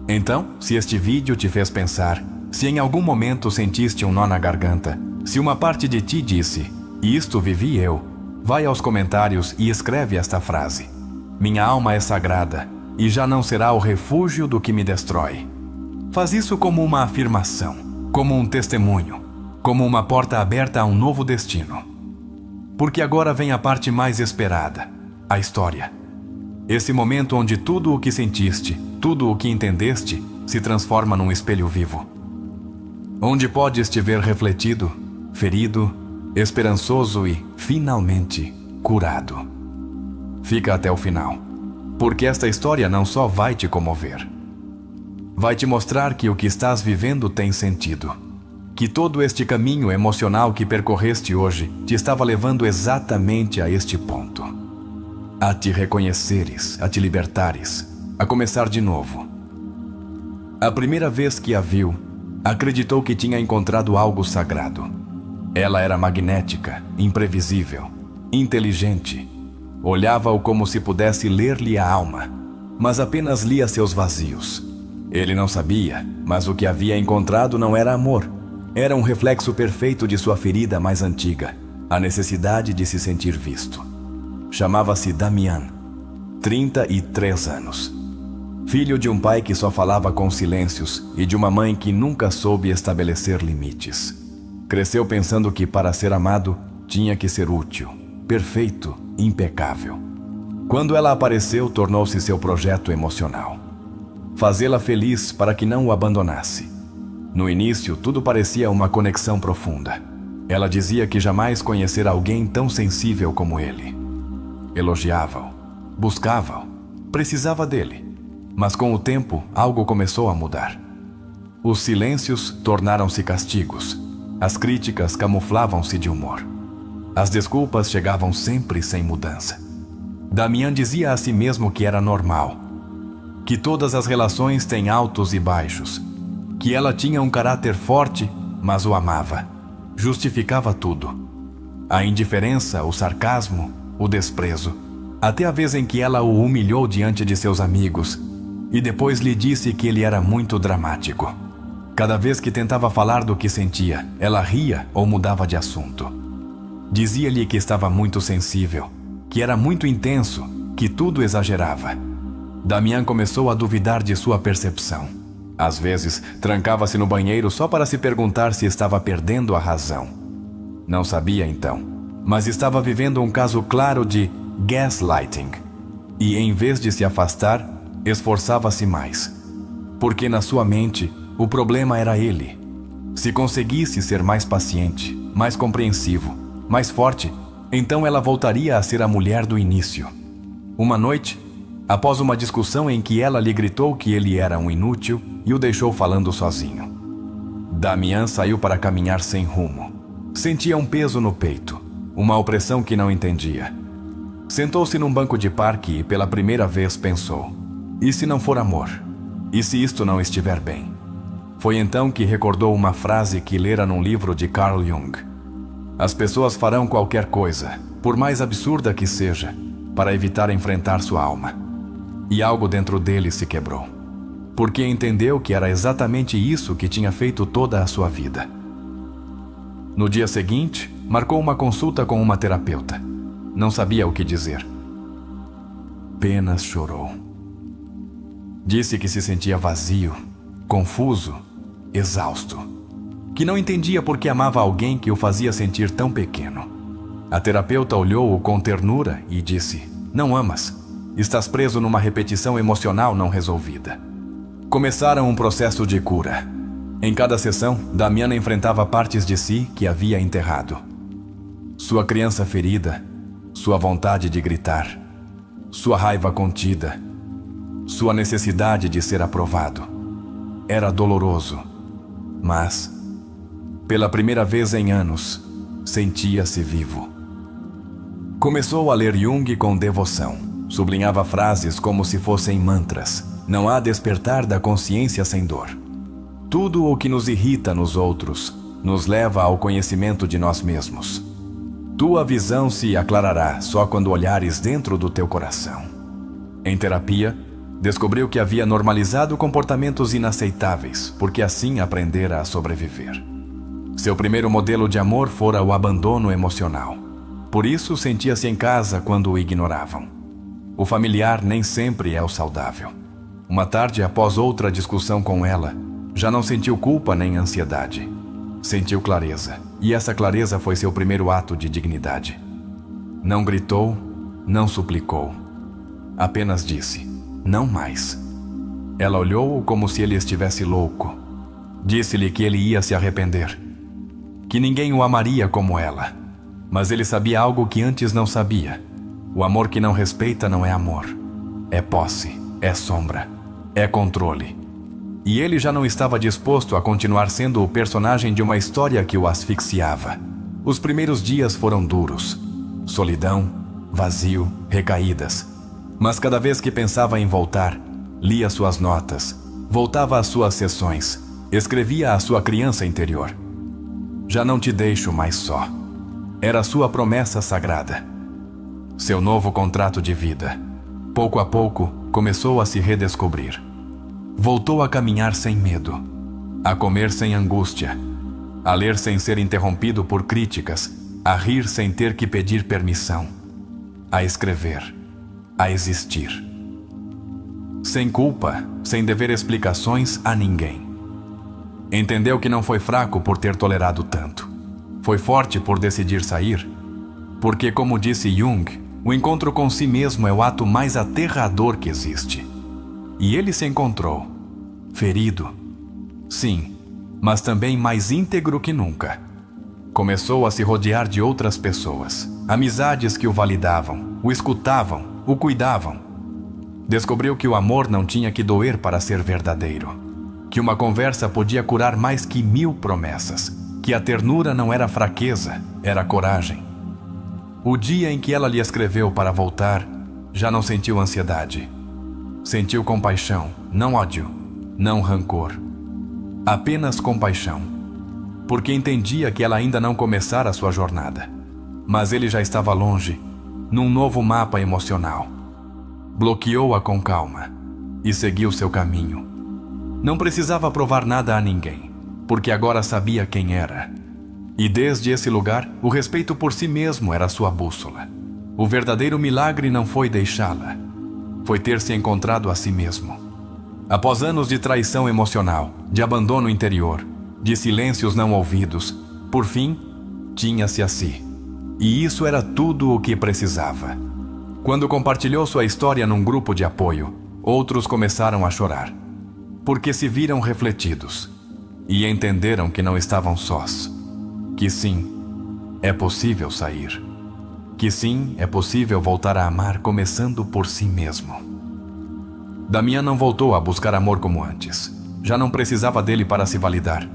Então, se este vídeo te fez pensar, se em algum momento sentiste um nó na garganta, se uma parte de ti disse: isto vivi eu, vai aos comentários e escreve esta frase: minha alma é sagrada e já não será o refúgio do que me destrói. Faz isso como uma afirmação, como um testemunho, como uma porta aberta a um novo destino. Porque agora vem a parte mais esperada, a história. Esse momento onde tudo o que sentiste, tudo o que entendeste, se transforma num espelho vivo. Onde podes te ver refletido, ferido, esperançoso e, finalmente, curado. Fica até o final, porque esta história não só vai te comover. Vai te mostrar que o que estás vivendo tem sentido. Que todo este caminho emocional que percorreste hoje te estava levando exatamente a este ponto. A te reconheceres, a te libertares, a começar de novo. A primeira vez que a viu, acreditou que tinha encontrado algo sagrado. Ela era magnética, imprevisível, inteligente. Olhava-o como se pudesse ler-lhe a alma, mas apenas lia seus vazios. Ele não sabia, mas o que havia encontrado não era amor. Era um reflexo perfeito de sua ferida mais antiga, a necessidade de se sentir visto. Chamava-se Damian, 33 anos. Filho de um pai que só falava com silêncios e de uma mãe que nunca soube estabelecer limites. Cresceu pensando que para ser amado tinha que ser útil, perfeito, impecável. Quando ela apareceu, tornou-se seu projeto emocional. Fazê-la feliz para que não o abandonasse. No início, tudo parecia uma conexão profunda. Ela dizia que jamais conhecera alguém tão sensível como ele. Elogiava-o, buscava-o, precisava dele. Mas com o tempo, algo começou a mudar. Os silêncios tornaram-se castigos. As críticas camuflavam-se de humor. As desculpas chegavam sempre sem mudança. Damian dizia a si mesmo que era normal, que todas as relações têm altos e baixos, que ela tinha um caráter forte, mas o amava. Justificava tudo. A indiferença, o sarcasmo, o desprezo. Até a vez em que ela o humilhou diante de seus amigos e depois lhe disse que ele era muito dramático. Cada vez que tentava falar do que sentia, ela ria ou mudava de assunto. Dizia-lhe que estava muito sensível, que era muito intenso, que tudo exagerava. Damian começou a duvidar de sua percepção. Às vezes, trancava-se no banheiro só para se perguntar se estava perdendo a razão. Não sabia então, mas estava vivendo um caso claro de gaslighting. E em vez de se afastar, esforçava-se mais. Porque na sua mente, o problema era ele. Se conseguisse ser mais paciente, mais compreensivo, mais forte, então ela voltaria a ser a mulher do início. Uma noite, após uma discussão em que ela lhe gritou que ele era um inútil e o deixou falando sozinho, Damian saiu para caminhar sem rumo. Sentia um peso no peito, uma opressão que não entendia. Sentou-se num banco de parque e pela primeira vez pensou: e se não for amor? E se isto não estiver bem? Foi então que recordou uma frase que lera num livro de Carl Jung: as pessoas farão qualquer coisa, por mais absurda que seja, para evitar enfrentar sua alma. E algo dentro dele se quebrou, porque entendeu que era exatamente isso que tinha feito toda a sua vida. No dia seguinte, marcou uma consulta com uma terapeuta. Não sabia o que dizer. Apenas chorou. Disse que se sentia vazio, confuso, exausto. Que não entendia por que amava alguém que o fazia sentir tão pequeno. A terapeuta olhou-o com ternura e disse: não amas. Estás preso numa repetição emocional não resolvida. Começaram um processo de cura. Em cada sessão, Damiana enfrentava partes de si que havia enterrado. Sua criança ferida, sua vontade de gritar, sua raiva contida, sua necessidade de ser aprovado. Era doloroso, mas, pela primeira vez em anos, sentia-se vivo. Começou a ler Jung com devoção. Sublinhava frases como se fossem mantras. Não há despertar da consciência sem dor. Tudo o que nos irrita nos outros nos leva ao conhecimento de nós mesmos. Tua visão se aclarará só quando olhares dentro do teu coração. Em terapia, descobriu que havia normalizado comportamentos inaceitáveis, porque assim aprendera a sobreviver. Seu primeiro modelo de amor fora o abandono emocional. Por isso sentia-se em casa quando o ignoravam. O familiar nem sempre é o saudável. Uma tarde, após outra discussão com ela, já não sentiu culpa nem ansiedade. Sentiu clareza, e essa clareza foi seu primeiro ato de dignidade. Não gritou, não suplicou. Apenas disse, não mais. Ela olhou-o como se ele estivesse louco. Disse-lhe que ele ia se arrepender, que ninguém o amaria como ela. Mas ele sabia algo que antes não sabia. O amor que não respeita não é amor. É posse, é sombra, é controle. E ele já não estava disposto a continuar sendo o personagem de uma história que o asfixiava. Os primeiros dias foram duros. Solidão, vazio, recaídas. Mas cada vez que pensava em voltar, lia suas notas, voltava às suas sessões, escrevia à sua criança interior. Já não te deixo mais só. Era sua promessa sagrada. Seu novo contrato de vida. Pouco a pouco, começou a se redescobrir. Voltou a caminhar sem medo, a comer sem angústia, a ler sem ser interrompido por críticas, a rir sem ter que pedir permissão, a escrever, a existir. Sem culpa, sem dever explicações a ninguém. Entendeu que não foi fraco por ter tolerado tanto. Foi forte por decidir sair, porque, como disse Jung, o encontro com si mesmo é o ato mais aterrador que existe. E ele se encontrou, ferido, sim, mas também mais íntegro que nunca. Começou a se rodear de outras pessoas, amizades que o validavam, o escutavam, o cuidavam. Descobriu que o amor não tinha que doer para ser verdadeiro, que uma conversa podia curar mais que 1000 promessas, que a ternura não era fraqueza, era coragem. O dia em que ela lhe escreveu para voltar, já não sentiu ansiedade. Sentiu compaixão, não ódio, não rancor. Apenas compaixão. Porque entendia que ela ainda não começara a sua jornada. Mas ele já estava longe, num novo mapa emocional. Bloqueou-a com calma e seguiu seu caminho. Não precisava provar nada a ninguém, porque agora sabia quem era. E desde esse lugar, o respeito por si mesmo era sua bússola. O verdadeiro milagre não foi deixá-la. Foi ter se encontrado a si mesmo. Após anos de traição emocional, de abandono interior, de silêncios não ouvidos, por fim, tinha-se a si. E isso era tudo o que precisava. Quando compartilhou sua história num grupo de apoio, outros começaram a chorar, porque se viram refletidos e entenderam que não estavam sós. Que sim, é possível sair. Que sim, é possível voltar a amar começando por si mesmo. Damian não voltou a buscar amor como antes. Já não precisava dele para se validar.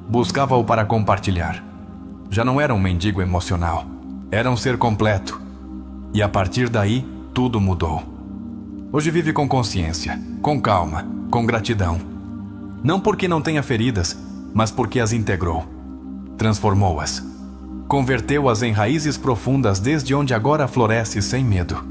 Buscava-o para compartilhar. Já não era um mendigo emocional. Era um ser completo. E a partir daí, tudo mudou. Hoje vive com consciência, com calma, com gratidão. Não porque não tenha feridas, mas porque as integrou. Transformou-as. Converteu-as em raízes profundas desde onde agora floresce sem medo.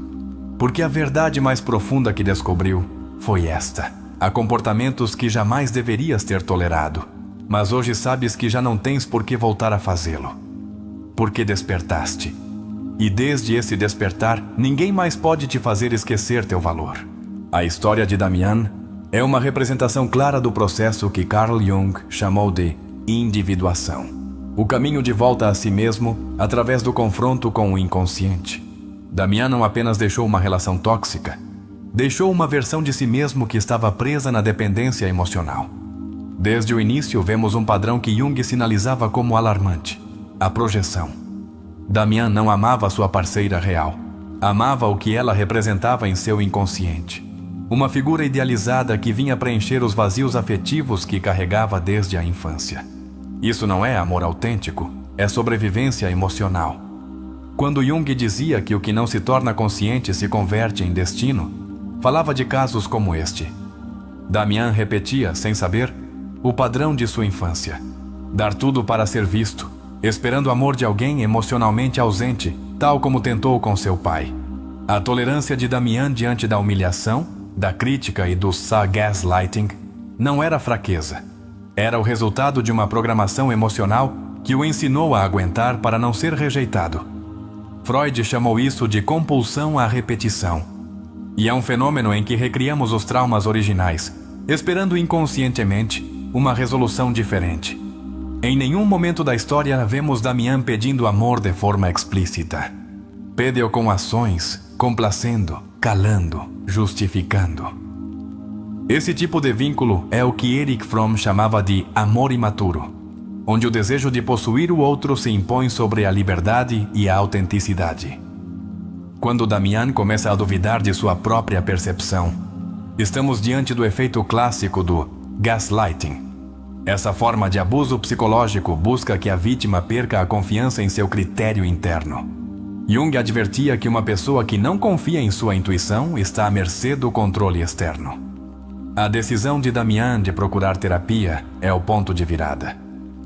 Porque a verdade mais profunda que descobriu foi esta. Há comportamentos que jamais deverias ter tolerado, mas hoje sabes que já não tens por que voltar a fazê-lo. Porque despertaste. E desde esse despertar, ninguém mais pode te fazer esquecer teu valor. A história de Damian é uma representação clara do processo que Carl Jung chamou de individuação. O caminho de volta a si mesmo através do confronto com o inconsciente. Damian não apenas deixou uma relação tóxica, deixou uma versão de si mesmo que estava presa na dependência emocional. Desde o início, vemos um padrão que Jung sinalizava como alarmante: a projeção. Damian não amava sua parceira real. Amava o que ela representava em seu inconsciente. Uma figura idealizada que vinha preencher os vazios afetivos que carregava desde a infância. Isso não é amor autêntico, é sobrevivência emocional. Quando Jung dizia que o que não se torna consciente se converte em destino, falava de casos como este. Damian repetia, sem saber, o padrão de sua infância: dar tudo para ser visto, esperando o amor de alguém emocionalmente ausente, tal como tentou com seu pai. A tolerância de Damian diante da humilhação, da crítica e do gaslighting não era fraqueza. Era o resultado de uma programação emocional que o ensinou a aguentar para não ser rejeitado. Freud chamou isso de compulsão à repetição. E é um fenômeno em que recriamos os traumas originais, esperando inconscientemente uma resolução diferente. Em nenhum momento da história vemos Damian pedindo amor de forma explícita. Pede-o com ações, complacendo, calando, justificando. Esse tipo de vínculo é o que Erich Fromm chamava de amor imaturo, onde o desejo de possuir o outro se impõe sobre a liberdade e a autenticidade. Quando Damian começa a duvidar de sua própria percepção, estamos diante do efeito clássico do gaslighting. Essa forma de abuso psicológico busca que a vítima perca a confiança em seu critério interno. Jung advertia que uma pessoa que não confia em sua intuição está à mercê do controle externo. A decisão de Damian de procurar terapia é o ponto de virada.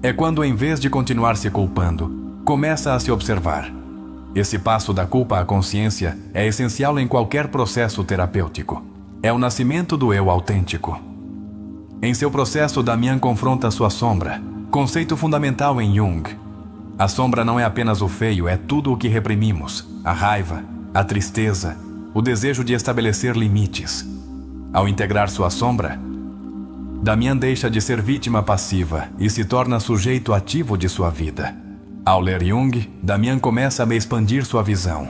É quando, em vez de continuar se culpando, começa a se observar. Esse passo da culpa à consciência é essencial em qualquer processo terapêutico. É o nascimento do eu autêntico. Em seu processo, Damian confronta sua sombra, conceito fundamental em Jung. A sombra não é apenas o feio, é tudo o que reprimimos: a raiva, a tristeza, o desejo de estabelecer limites. Ao integrar sua sombra, Damian deixa de ser vítima passiva e se torna sujeito ativo de sua vida. Ao ler Jung, Damian começa a expandir sua visão.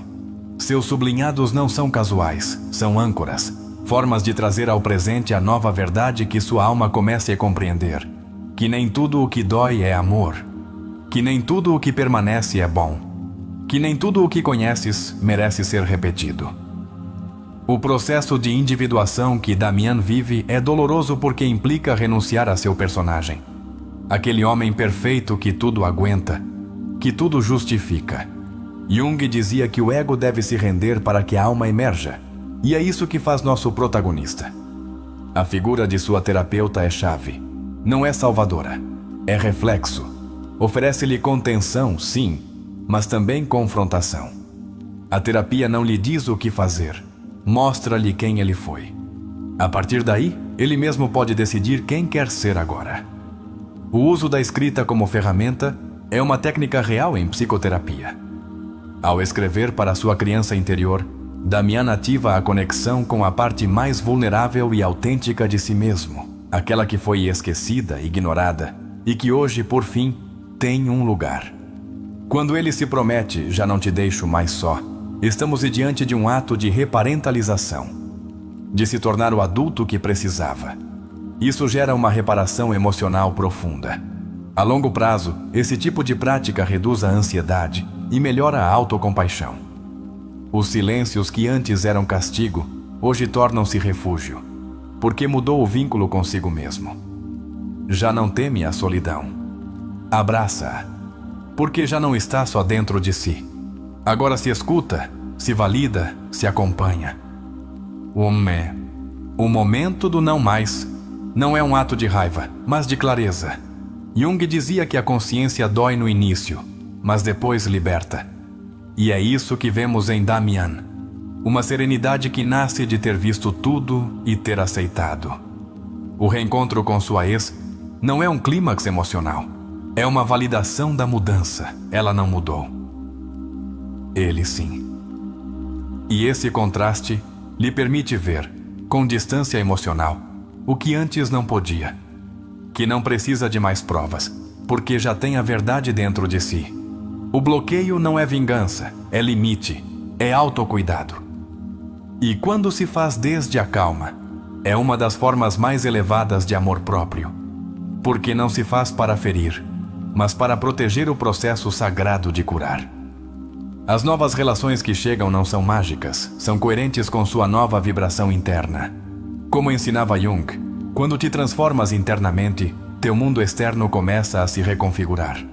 Seus sublinhados não são casuais, são âncoras, formas de trazer ao presente a nova verdade que sua alma comece a compreender: que nem tudo o que dói é amor, que nem tudo o que permanece é bom, que nem tudo o que conheces merece ser repetido. O processo de individuação que Damian vive é doloroso porque implica renunciar a seu personagem. Aquele homem perfeito que tudo aguenta, que tudo justifica. Jung dizia que o ego deve se render para que a alma emerja, e é isso que faz nosso protagonista. A figura de sua terapeuta é chave. Não é salvadora, é reflexo. Oferece-lhe contenção, sim, mas também confrontação. A terapia não lhe diz o que fazer, mostra-lhe quem ele foi. A partir daí, ele mesmo pode decidir quem quer ser agora. O uso da escrita como ferramenta é uma técnica real em psicoterapia. Ao escrever para sua criança interior, Damian ativa a conexão com a parte mais vulnerável e autêntica de si mesmo, aquela que foi esquecida, ignorada, e que hoje, por fim, tem um lugar. Quando ele se promete: já não te deixo mais só, estamos diante de um ato de reparentalização, de se tornar o adulto que precisava. Isso gera uma reparação emocional profunda. A longo prazo, esse tipo de prática reduz a ansiedade e melhora a autocompaixão. Os silêncios que antes eram castigo, hoje tornam-se refúgio, porque mudou o vínculo consigo mesmo. Já não teme a solidão. Abraça-a, porque já não está só dentro de si. Agora se escuta, se valida, se acompanha. O momento do não mais não é um ato de raiva, mas de clareza. Jung dizia que a consciência dói no início, mas depois liberta. E é isso que vemos em Damian. Uma serenidade que nasce de ter visto tudo e ter aceitado. O reencontro com sua ex não é um clímax emocional. É uma validação da mudança. Ela não mudou. Ele sim. E esse contraste lhe permite ver, com distância emocional, o que antes não podia. Que não precisa de mais provas, porque já tem a verdade dentro de si. O bloqueio não é vingança, é limite, é autocuidado. E quando se faz desde a calma, é uma das formas mais elevadas de amor próprio. porque não se faz para ferir, mas para proteger o processo sagrado de curar. As novas relações que chegam não são mágicas, são coerentes com sua nova vibração interna. Como ensinava Jung, quando te transformas internamente, teu mundo externo começa a se reconfigurar.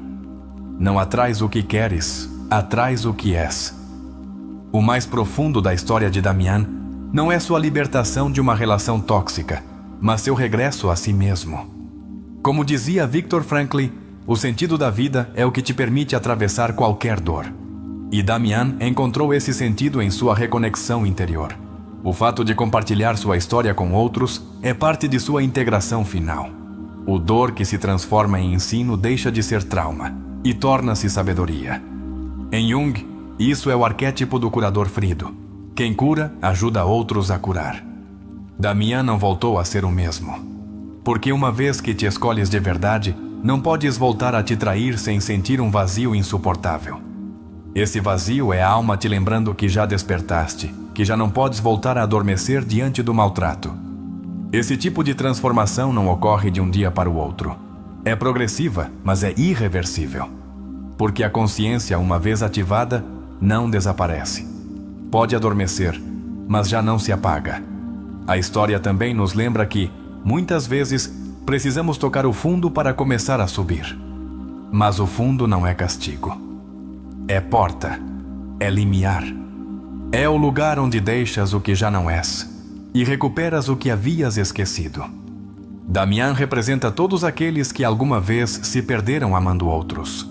Não atrás o que queres, atrás o que és. O mais profundo da história de Damian não é sua libertação de uma relação tóxica, mas seu regresso a si mesmo. Como dizia Viktor Frankl, o sentido da vida é o que te permite atravessar qualquer dor. E Damian encontrou esse sentido em sua reconexão interior. O fato de compartilhar sua história com outros é parte de sua integração final. O dor que se transforma em ensino deixa de ser trauma e torna-se sabedoria. Em Jung, isso é o arquétipo do curador ferido. Quem cura, ajuda outros a curar. Damian não voltou a ser o mesmo. Porque uma vez que te escolhes de verdade, não podes voltar a te trair sem sentir um vazio insuportável. Esse vazio é a alma te lembrando que já despertaste, que já não podes voltar a adormecer diante do maltrato. Esse tipo de transformação não ocorre de um dia para o outro. É progressiva, mas é irreversível. Porque a consciência, uma vez ativada, não desaparece. Pode adormecer, mas já não se apaga. A história também nos lembra que, muitas vezes, precisamos tocar o fundo para começar a subir. Mas o fundo não é castigo. É porta. É limiar. É o lugar onde deixas o que já não és e recuperas o que havias esquecido. Damian representa todos aqueles que alguma vez se perderam amando outros.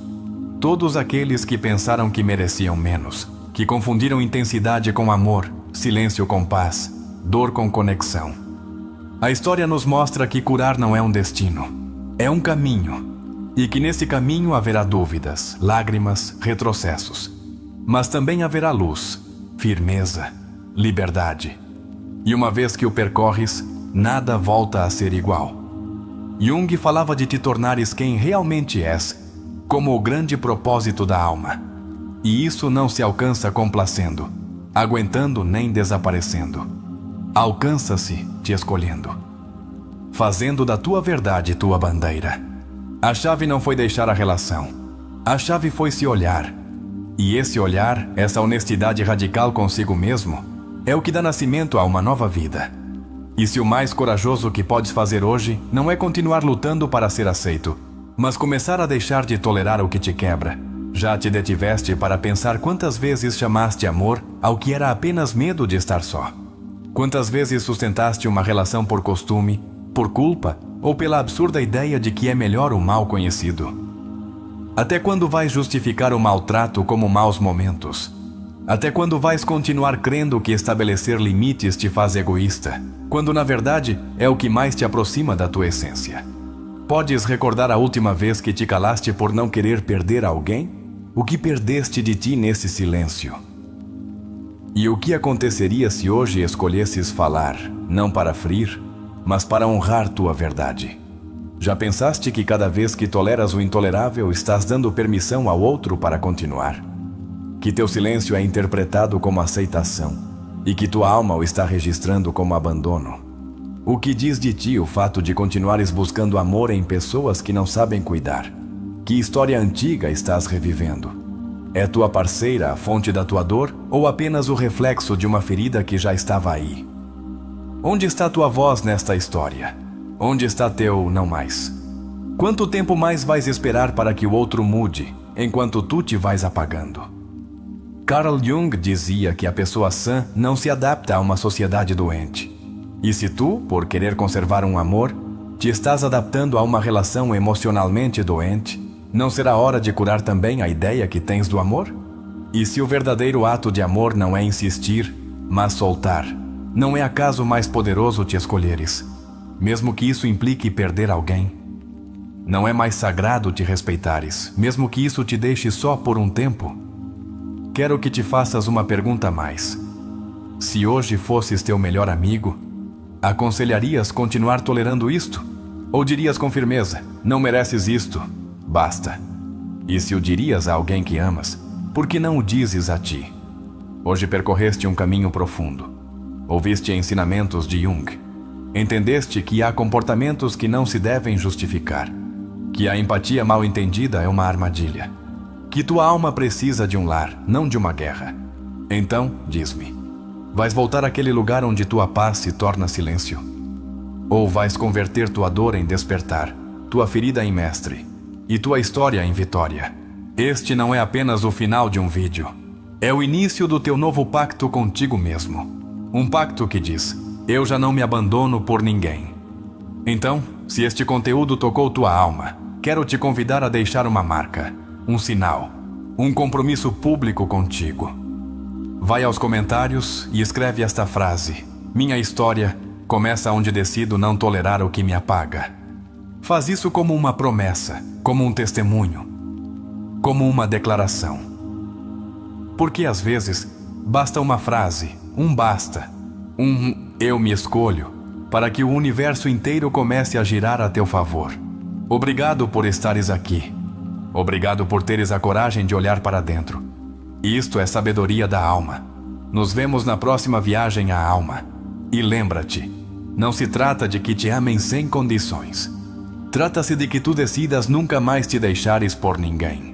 Todos aqueles que pensaram que mereciam menos, que confundiram intensidade com amor, silêncio com paz, dor com conexão. A história nos mostra que curar não é um destino, é um caminho, e que nesse caminho haverá dúvidas, lágrimas, retrocessos. Mas também haverá luz, firmeza, liberdade. E uma vez que o percorres, nada volta a ser igual. Jung falava de te tornares quem realmente és, como o grande propósito da alma. E isso não se alcança complacendo, aguentando nem desaparecendo. Alcança-se te escolhendo, fazendo da tua verdade tua bandeira. A chave não foi deixar a relação. A chave foi se olhar. E esse olhar, essa honestidade radical consigo mesmo, é o que dá nascimento a uma nova vida. E se o mais corajoso que podes fazer hoje não é continuar lutando para ser aceito, mas começar a deixar de tolerar o que te quebra, já te detiveste para pensar quantas vezes chamaste amor ao que era apenas medo de estar só. Quantas vezes sustentaste uma relação por costume, por culpa ou pela absurda ideia de que é melhor o mal conhecido? Até quando vais justificar o maltrato como maus momentos? Até quando vais continuar crendo que estabelecer limites te faz egoísta, quando na verdade é o que mais te aproxima da tua essência? Podes recordar a última vez que te calaste por não querer perder alguém? O que perdeste de ti nesse silêncio? E o que aconteceria se hoje escolhesses falar, não para ferir, mas para honrar tua verdade? Já pensaste que cada vez que toleras o intolerável estás dando permissão ao outro para continuar? Que teu silêncio é interpretado como aceitação e que tua alma o está registrando como abandono? O que diz de ti o fato de continuares buscando amor em pessoas que não sabem cuidar? Que história antiga estás revivendo? É tua parceira a fonte da tua dor ou apenas o reflexo de uma ferida que já estava aí? Onde está tua voz nesta história? Onde está teu não mais? Quanto tempo mais vais esperar para que o outro mude, enquanto tu te vais apagando? Carl Jung dizia que a pessoa sã não se adapta a uma sociedade doente. E se tu, por querer conservar um amor, te estás adaptando a uma relação emocionalmente doente, não será hora de curar também a ideia que tens do amor? E se o verdadeiro ato de amor não é insistir, mas soltar, não é acaso mais poderoso te escolheres, mesmo que isso implique perder alguém? Não é mais sagrado te respeitares, mesmo que isso te deixe só por um tempo? Quero que te faças uma pergunta a mais. Se hoje fosses teu melhor amigo, aconselharias continuar tolerando isto? Ou dirias com firmeza, não mereces isto, basta? E se o dirias a alguém que amas, por que não o dizes a ti? Hoje percorreste um caminho profundo. Ouviste ensinamentos de Jung. Entendeste que há comportamentos que não se devem justificar, que a empatia mal entendida é uma armadilha, que tua alma precisa de um lar, não de uma guerra. Então, diz-me, vais voltar àquele lugar onde tua paz se torna silêncio? Ou vais converter tua dor em despertar, tua ferida em mestre, e tua história em vitória? Este não é apenas o final de um vídeo. É o início do teu novo pacto contigo mesmo. Um pacto que diz: eu já não me abandono por ninguém. Então, se este conteúdo tocou tua alma, quero te convidar a deixar uma marca, um sinal, um compromisso público contigo. Vai aos comentários e escreve esta frase: minha história começa onde decido não tolerar o que me apaga. Faz isso como uma promessa, como um testemunho, como uma declaração. Porque às vezes basta uma frase, um basta, um eu me escolho, para que o universo inteiro comece a girar a teu favor. Obrigado por estares aqui. Obrigado por teres a coragem de olhar para dentro. Isto é sabedoria da alma. Nos vemos na próxima viagem à alma. E lembra-te, não se trata de que te amem sem condições. Trata-se de que tu decidas nunca mais te deixares por ninguém.